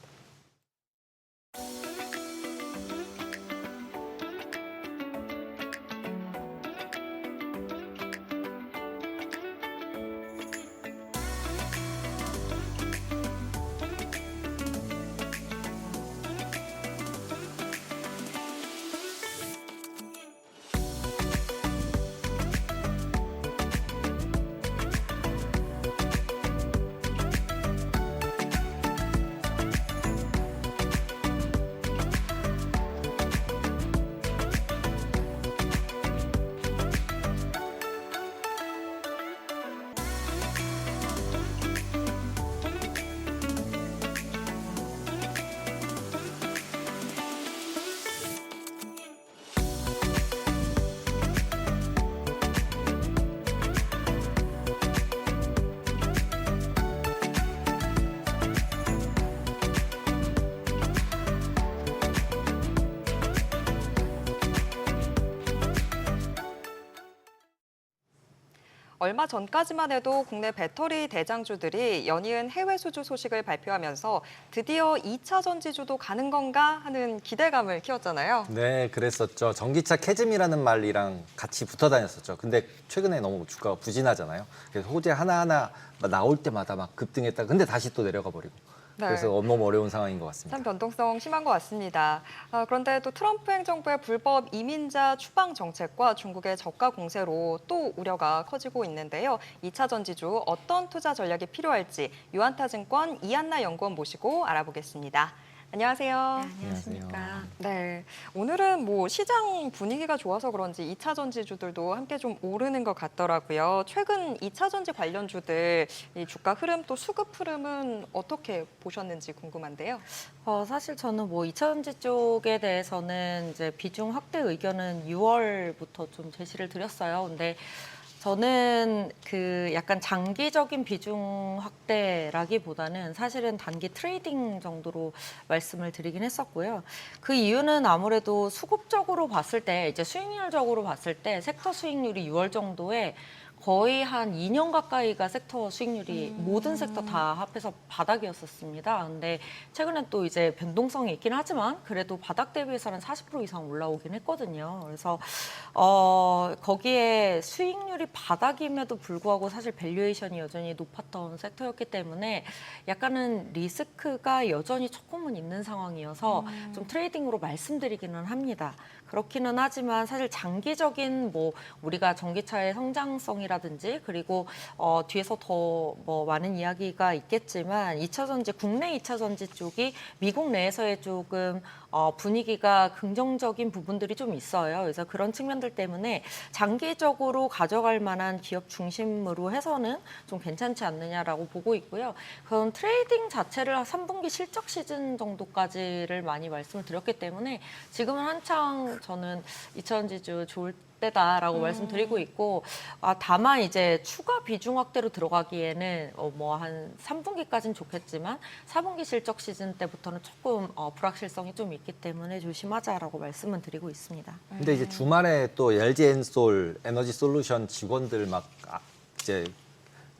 얼마 전까지만 해도 국내 배터리 대장주들이 연이은 해외 수주 소식을 발표하면서 드디어 2차 전지주도 가는 건가 하는 기대감을 키웠잖아요. 네, 그랬었죠. 전기차 캐즘이라는 말이랑 같이 붙어 다녔었죠. 근데 최근에 너무 주가가 부진하잖아요. 그래서 호재 하나하나 나올 때마다 막 급등했다. 근데 다시 또 내려가 버리고. 네. 그래서 너무 어려운 상황인 것 같습니다. 참 변동성 심한 것 같습니다. 그런데 또 트럼프 행정부의 불법 이민자 추방 정책과 중국의 저가 공세로 또 우려가 커지고 있는데요. 2차 전지주 어떤 투자 전략이 필요할지 유한타증권 이한나 연구원 모시고 알아보겠습니다. 안녕하세요. 안녕하십니까. 네, 오늘은 뭐 시장 분위기가 좋아서 그런지 2차 전지주들도 함께 좀 오르는 것 같더라고요. 최근 2차 전지 관련주들 이 주가 흐름 또 수급 흐름은 어떻게 보셨는지 궁금한데요. 사실 저는 뭐 2차 전지 쪽에 대해서는 이제 비중 확대 의견은 6월부터 좀 제시를 드렸어요. 근데 저는 그 약간 장기적인 비중 확대라기보다는 사실은 단기 트레이딩 정도로 말씀을 드리긴 했었고요. 그 이유는 아무래도 수급적으로 봤을 때, 이제 수익률적으로 봤을 때 섹터 수익률이 6월 정도에 거의 한 2년 가까이가 섹터 수익률이 모든 섹터 다 합해서 바닥이었었습니다. 근데 최근엔 또 이제 변동성이 있긴 하지만 그래도 바닥 대비해서는 40% 이상 올라오긴 했거든요. 그래서 거기에 수익률이 바닥임에도 불구하고 사실 밸류에이션이 여전히 높았던 섹터였기 때문에 약간은 리스크가 여전히 조금은 있는 상황이어서 좀 트레이딩으로 말씀드리기는 합니다. 그렇기는 하지만 사실 장기적인 뭐 우리가 전기차의 성장성이라든지 그리고 뒤에서 더 뭐 많은 이야기가 있겠지만 2차 전지 국내 2차 전지 쪽이 미국 내에서의 조금 분위기가 긍정적인 부분들이 좀 있어요. 그래서 그런 측면들 때문에 장기적으로 가져갈 만한 기업 중심으로 해서는 좀 괜찮지 않느냐라고 보고 있고요. 그런 트레이딩 자체를 3분기 실적 시즌 정도까지를 많이 말씀을 드렸기 때문에 지금은 한창 저는 2차 전지주 좋을 때다라고 말씀드리고 있고 다만 이제 추가 비중 확대로 들어가기에는 뭐 한 3분기까지는 좋겠지만 4분기 실적 시즌 때부터는 조금 불확실성이 좀 있기 때문에 조심하자라고 말씀은 드리고 있습니다. 근데 이제 주말에 또 LG 엔솔 에너지 솔루션 직원들 막 이제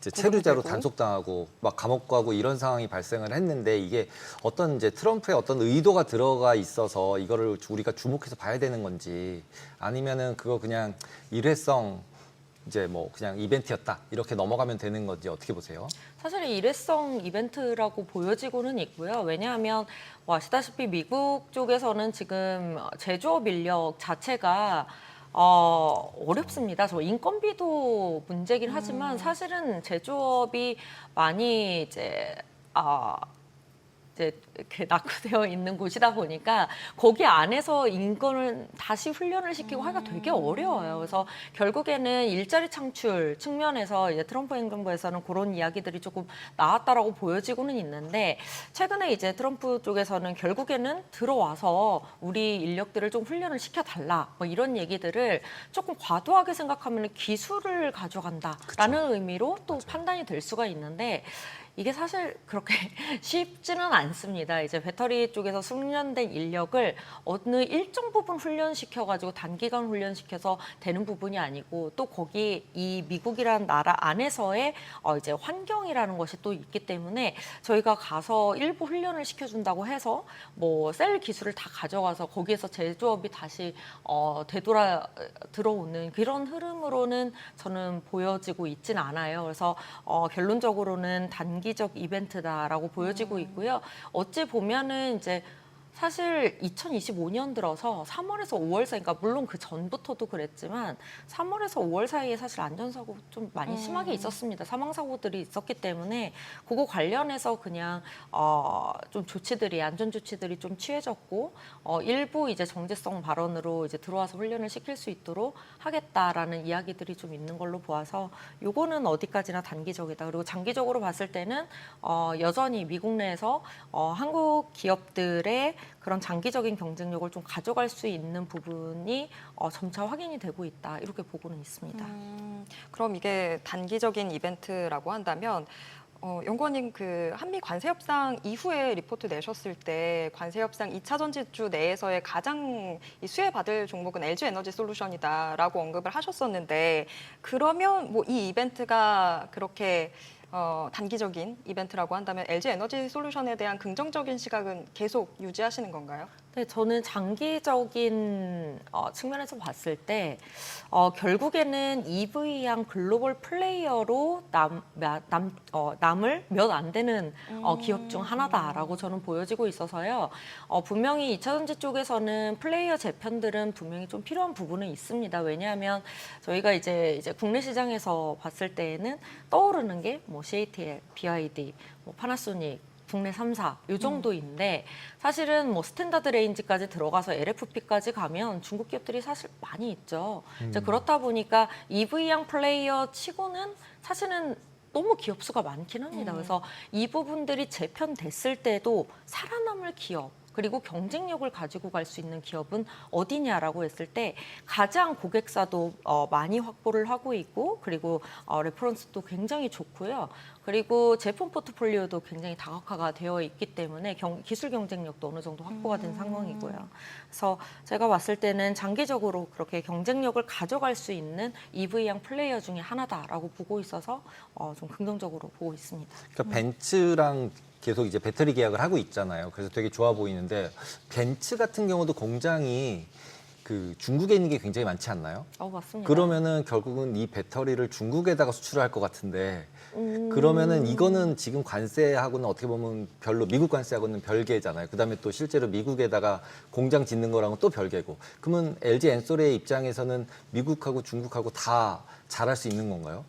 체류자로 단속당하고 막 감옥 가고 이런 상황이 발생을 했는데 이게 어떤 이제 트럼프의 어떤 의도가 들어가 있어서 이거를 우리가 주목해서 봐야 되는 건지 아니면은 그거 그냥 일회성 이제 뭐 그냥 이벤트였다 이렇게 넘어가면 되는 건지 어떻게 보세요? 사실 일회성 이벤트라고 보여지고는 있고요. 왜냐하면 뭐 아시다시피 미국 쪽에서는 지금 제조업 인력 자체가 어렵습니다. 저 인건비도 문제긴 하지만 사실은 제조업이 많이 이제 이렇게 낙후되어 있는 곳이다 보니까 거기 안에서 인건을 다시 훈련을 시키고 하기가 되게 어려워요. 그래서 결국에는 일자리 창출 측면에서 이제 트럼프 행정부에서는 그런 이야기들이 조금 나왔다라고 보여지고는 있는데 최근에 이제 트럼프 쪽에서는 결국에는 들어와서 우리 인력들을 좀 훈련을 시켜달라 뭐 이런 얘기들을 조금 과도하게 생각하면 기술을 가져간다라는 의미로 또 판단이 될 수가 있는데 이게 사실 그렇게 쉽지는 않습니다. 이제 배터리 쪽에서 숙련된 인력을 어느 일정 부분 훈련시켜가지고 단기간 훈련시켜서 되는 부분이 아니고 또 거기 이 미국이라는 나라 안에서의 이제 환경이라는 것이 또 있기 때문에 저희가 가서 일부 훈련을 시켜준다고 해서 뭐 셀 기술을 다 가져가서 거기에서 제조업이 다시 되돌아 들어오는 그런 흐름으로는 저는 보여지고 있진 않아요. 그래서 결론적으로는 단기적 이벤트다라고 보여지고 있고요. 어찌 보면은 이제 사실 2025년 들어서 3월에서 5월 사이, 그러니까 물론 그 전부터도 그랬지만 3월에서 5월 사이에 사실 안전사고 좀 많이 심하게 있었습니다. 사망사고들이 있었기 때문에 그거 관련해서 그냥 좀 안전 조치들이 좀 취해졌고 일부 이제 정제성 발언으로 이제 들어와서 훈련을 시킬 수 있도록 하겠다라는 이야기들이 좀 있는 걸로 보아서 요거는 어디까지나 단기적이다. 그리고 장기적으로 봤을 때는 여전히 미국 내에서 한국 기업들의 그런 장기적인 경쟁력을 좀 가져갈 수 있는 부분이 점차 확인이 되고 있다. 이렇게 보고는 있습니다. 그럼 이게 단기적인 이벤트라고 한다면 연구원님 그 한미 관세 협상 이후에 리포트 내셨을 때 관세 협상 2차 전지주 내에서의 가장 수혜받을 종목은 LG 에너지 솔루션이다라고 언급을 하셨었는데 그러면 뭐 이 이벤트가 그렇게 단기적인 이벤트라고 한다면 LG 에너지 솔루션에 대한 긍정적인 시각은 계속 유지하시는 건가요? 네, 저는 장기적인 측면에서 봤을 때 결국에는 EV향 글로벌 플레이어로 남을 몇 안 되는 기업 중 하나다라고 저는 보여지고 있어서요. 분명히 2차 전지 쪽에서는 플레이어 재편들은 분명히 좀 필요한 부분은 있습니다. 왜냐하면 저희가 이제 국내 시장에서 봤을 때에는 떠오르는 게 뭐 CATL, BYD, 뭐 파나소닉, 국내 3사 이 정도인데 사실은 뭐 스탠다드 레인지까지 들어가서 LFP까지 가면 중국 기업들이 사실 많이 있죠. 이제 그렇다 보니까 EV향 플레이어 치고는 사실은 너무 기업 수가 많긴 합니다. 그래서 이 부분들이 재편됐을 때도 살아남을 기업 그리고 경쟁력을 가지고 갈 수 있는 기업은 어디냐라고 했을 때 가장 고객사도 많이 확보를 하고 있고 그리고 레퍼런스도 굉장히 좋고요. 그리고 제품 포트폴리오도 굉장히 다각화가 되어 있기 때문에 기술 경쟁력도 어느 정도 확보가 된 상황이고요. 그래서 제가 봤을 때는 장기적으로 그렇게 경쟁력을 가져갈 수 있는 EV향 플레이어 중에 하나다라고 보고 있어서 좀 긍정적으로 보고 있습니다. 그러니까 벤츠랑 계속 이제 배터리 계약을 하고 있잖아요. 그래서 되게 좋아 보이는데 벤츠 같은 경우도 공장이 그 중국에 있는 게 굉장히 많지 않나요? 맞습니다. 그러면은 결국은 이 배터리를 중국에다가 수출할 것 같은데 그러면은 이거는 지금 관세하고는 어떻게 보면 별로 미국 관세하고는 별개잖아요. 그다음에 또 실제로 미국에다가 공장 짓는 거랑은 또 별개고. 그러면 LG 엔솔의 입장에서는 미국하고 중국하고 다 잘할 수 있는 건가요?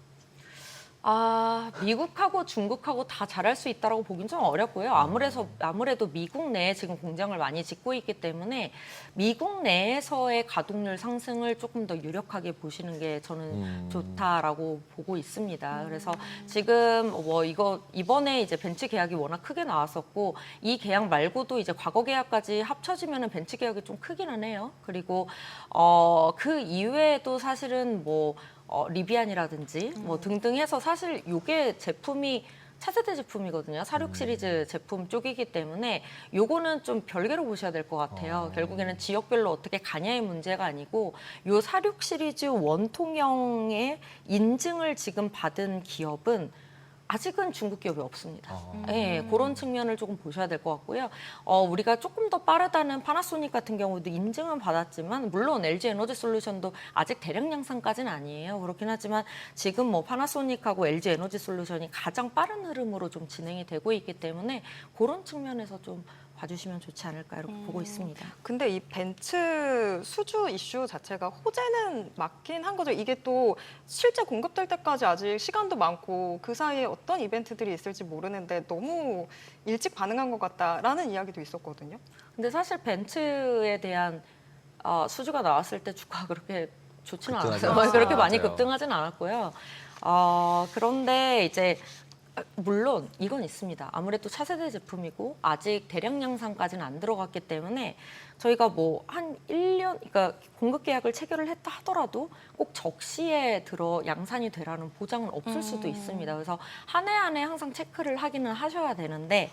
미국하고 중국하고 다 잘할 수 있다라고 보긴 좀 어렵고요. 아무래도 미국 내에 지금 공장을 많이 짓고 있기 때문에 미국 내에서의 가동률 상승을 조금 더 유력하게 보시는 게 저는 좋다라고 보고 있습니다. 그래서 지금 뭐 이번에 이제 벤츠 계약이 워낙 크게 나왔었고 이 계약 말고도 이제 과거 계약까지 합쳐지면은 벤츠 계약이 좀 크기는 해요. 그리고 그 이외에도 사실은 뭐 리비안이라든지 뭐 등등 해서 사실 이게 제품이 차세대 제품이거든요. 46 시리즈 제품 쪽이기 때문에 요거는 좀 별개로 보셔야 될 것 같아요. 결국에는 지역별로 어떻게 가냐의 문제가 아니고 요 46 시리즈 원통형의 인증을 지금 받은 기업은 아직은 중국 기업이 없습니다. 네, 그런 측면을 조금 보셔야 될 것 같고요. 우리가 조금 더 빠르다는 파나소닉 같은 경우도 인증은 받았지만 물론 LG 에너지 솔루션도 아직 대량 양산까지는 아니에요. 그렇긴 하지만 지금 뭐 파나소닉하고 LG 에너지 솔루션이 가장 빠른 흐름으로 좀 진행이 되고 있기 때문에 그런 측면에서 좀 봐주시면 좋지 않을까 이렇게 보고 있습니다. 근데 이 벤츠 수주 이슈 자체가 호재는 맞긴 한 거죠. 이게 또 실제 공급될 때까지 아직 시간도 많고 그 사이에 어떤 이벤트들이 있을지 모르는데 너무 일찍 반응한 것 같다라는 이야기도 있었거든요. 근데 사실 벤츠에 대한 수주가 나왔을 때 주가가 그렇게 좋지는 급등하지 않았어요. 않았어요. 그렇게 많이 맞아요. 급등하진 않았고요. 그런데 이제 물론 이건 있습니다. 아무래도 차세대 제품이고 아직 대량 양산까지는 안 들어갔기 때문에 저희가 뭐 한 1년, 그러니까 공급 계약을 체결을 했다 하더라도 꼭 적시에 들어 양산이 되라는 보장은 없을 수도 있습니다. 그래서 한 해 한 해 항상 체크를 하기는 하셔야 되는데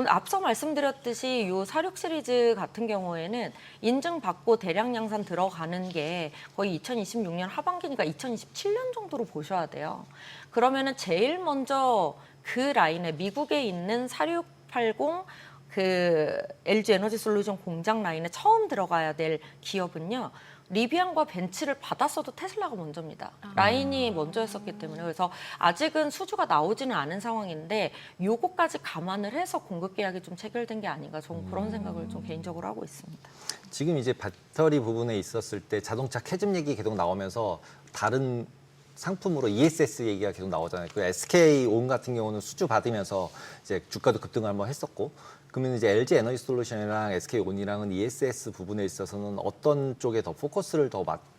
앞서 말씀드렸듯이 이 46 시리즈 같은 경우에는 인증받고 대량 양산 들어가는 게 거의 2026년 하반기니까 2027년 정도로 보셔야 돼요. 그러면은 제일 먼저 그 라인에 미국에 있는 4680 그 LG 에너지 솔루션 공장 라인에 처음 들어가야 될 기업은요. 리비안과 벤츠를 받았어도 테슬라가 먼저입니다. 라인이 먼저였었기 때문에. 그래서 아직은 수주가 나오지는 않은 상황인데 요거까지 감안을 해서 공급 계약이 좀 체결된 게 아닌가 저는 그런 생각을 좀 개인적으로 하고 있습니다. 지금 이제 배터리 부분에 있었을 때 자동차 캐즘 얘기 계속 나오면서 다른 상품으로 ESS 얘기가 계속 나오잖아요. 그 SK 온 같은 경우는 수주 받으면서 이제 주가도 급등을 한번 했었고, 그러면 이제 LG 에너지 솔루션이랑 SK 온이랑은 ESS 부분에 있어서는 어떤 쪽에 더 포커스를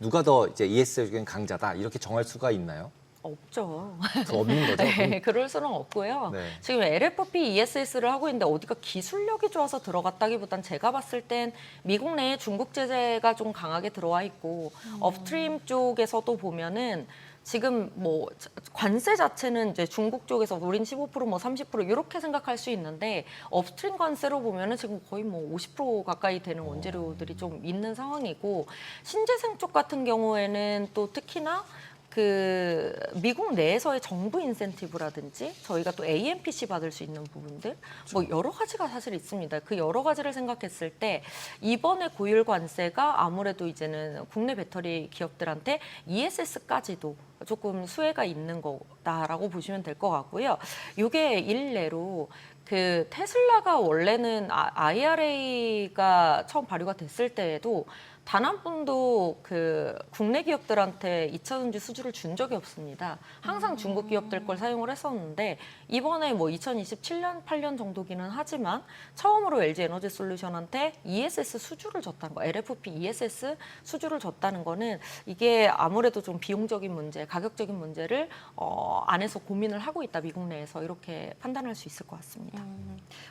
누가 더 이제 ESS적인 강자다 이렇게 정할 수가 있나요? 없죠. 더 없는 거죠? 네, 그럴 수는 없고요. 네. 지금 LFP ESS를 하고 있는데 어디가 기술력이 좋아서 들어갔다기보단 제가 봤을 땐 미국 내에 중국 제재가 좀 강하게 들어와 있고 업스트림 쪽에서도 보면은 지금 뭐 관세 자체는 이제 중국 쪽에서 우린 15% 뭐 30% 이렇게 생각할 수 있는데 업스트림 관세로 보면은 지금 거의 뭐 50% 가까이 되는 원재료들이 좀 있는 상황이고 신재생 쪽 같은 경우에는 또 특히나 그 미국 내에서의 정부 인센티브라든지 저희가 또 AMPC 받을 수 있는 부분들 뭐 여러 가지가 사실 있습니다. 그 여러 가지를 생각했을 때 이번에 고율 관세가 아무래도 이제는 국내 배터리 기업들한테 ESS까지도 조금 수혜가 있는 거다라고 보시면 될 것 같고요. 이게 일례로 그 테슬라가 원래는 IRA가 처음 발효가 됐을 때에도 단 한 번도 그 국내 기업들한테 2차 전지 수주를 준 적이 없습니다. 항상 중국 기업들 걸 사용을 했었는데 이번에 뭐 2027년, 8년 정도기는 하지만 처음으로 LG 에너지 솔루션한테 ESS 수주를 줬다는 거, LFP ESS 수주를 줬다는 거는 이게 아무래도 좀 비용적인 문제, 가격적인 문제를 안에서 고민을 하고 있다, 미국 내에서 이렇게 판단할 수 있을 것 같습니다.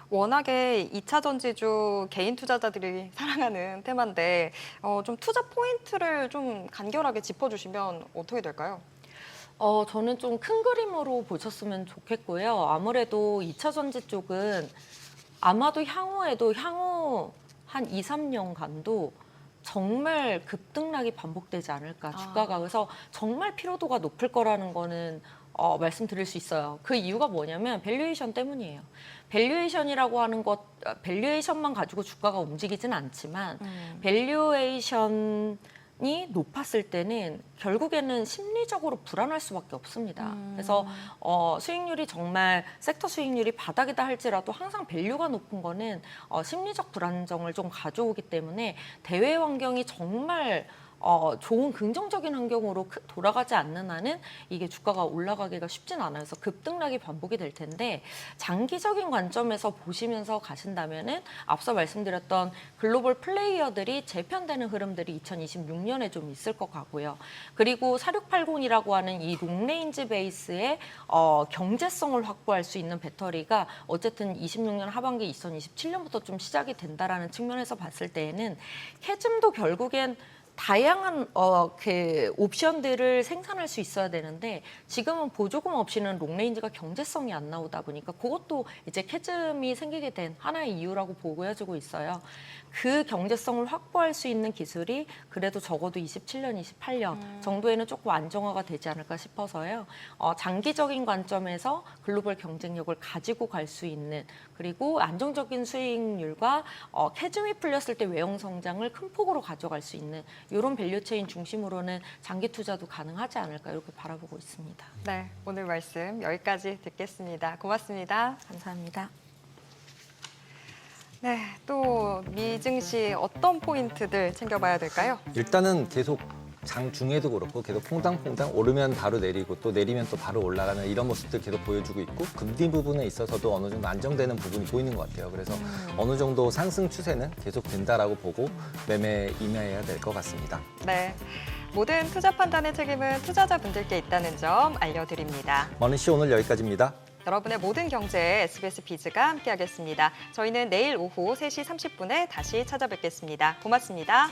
워낙에 2차 전지주 개인 투자자들이 사랑하는 테마인데 좀 투자 포인트를 좀 간결하게 짚어주시면 어떻게 될까요? 저는 좀 큰 그림으로 보셨으면 좋겠고요. 아무래도 2차 전지 쪽은 아마도 향후 한 2, 3년간도 정말 급등락이 반복되지 않을까 주가가. 그래서 정말 피로도가 높을 거라는 거는 말씀드릴 수 있어요. 그 이유가 뭐냐면 밸류에이션 때문이에요. 밸류에이션이라고 하는 것, 밸류에이션만 가지고 주가가 움직이진 않지만 밸류에이션이 높았을 때는 결국에는 심리적으로 불안할 수밖에 없습니다. 그래서 수익률이 정말 섹터 수익률이 바닥이다 할지라도 항상 밸류가 높은 거는 심리적 불안정을 좀 가져오기 때문에 대외 환경이 정말 좋은 긍정적인 환경으로 돌아가지 않는 한은 이게 주가가 올라가기가 쉽진 않아요. 그래서 급등락이 반복이 될 텐데 장기적인 관점에서 보시면서 가신다면은 앞서 말씀드렸던 글로벌 플레이어들이 재편되는 흐름들이 2026년에 좀 있을 것 같고요. 그리고 4680이라고 하는 이 롱레인지 베이스의 경제성을 확보할 수 있는 배터리가 어쨌든 26년 하반기 2027년부터 좀 시작이 된다라는 측면에서 봤을 때에는 캐즘도 결국엔 다양한 그 옵션들을 생산할 수 있어야 되는데 지금은 보조금 없이는 롱레인지가 경제성이 안 나오다 보니까 그것도 이제 캐즘이 생기게 된 하나의 이유라고 보여지고 있어요. 그 경제성을 확보할 수 있는 기술이 그래도 적어도 27년, 28년 정도에는 조금 안정화가 되지 않을까 싶어서요. 장기적인 관점에서 글로벌 경쟁력을 가지고 갈 수 있는 그리고 안정적인 수익률과 캐즘이 풀렸을 때 외형 성장을 큰 폭으로 가져갈 수 있는 이런 밸류체인 중심으로는 장기 투자도 가능하지 않을까 이렇게 바라보고 있습니다. 네, 오늘 말씀 여기까지 듣겠습니다. 고맙습니다. 감사합니다. 네, 또 미증시 어떤 포인트들 챙겨봐야 될까요? 일단은 계속 장중에도 그렇고 계속 퐁당퐁당 오르면 바로 내리고 또 내리면 또 바로 올라가는 이런 모습들 계속 보여주고 있고 금리 부분에 있어서도 어느 정도 안정되는 부분이 보이는 것 같아요. 그래서 어느 정도 상승 추세는 계속 된다라고 보고 매매 임해야 될 것 같습니다. 네, 모든 투자 판단의 책임은 투자자분들께 있다는 점 알려드립니다. 머니쇼 오늘 여기까지입니다. 여러분의 모든 경제에 SBS 비즈가 함께하겠습니다. 저희는 내일 오후 3시 30분에 다시 찾아뵙겠습니다. 고맙습니다.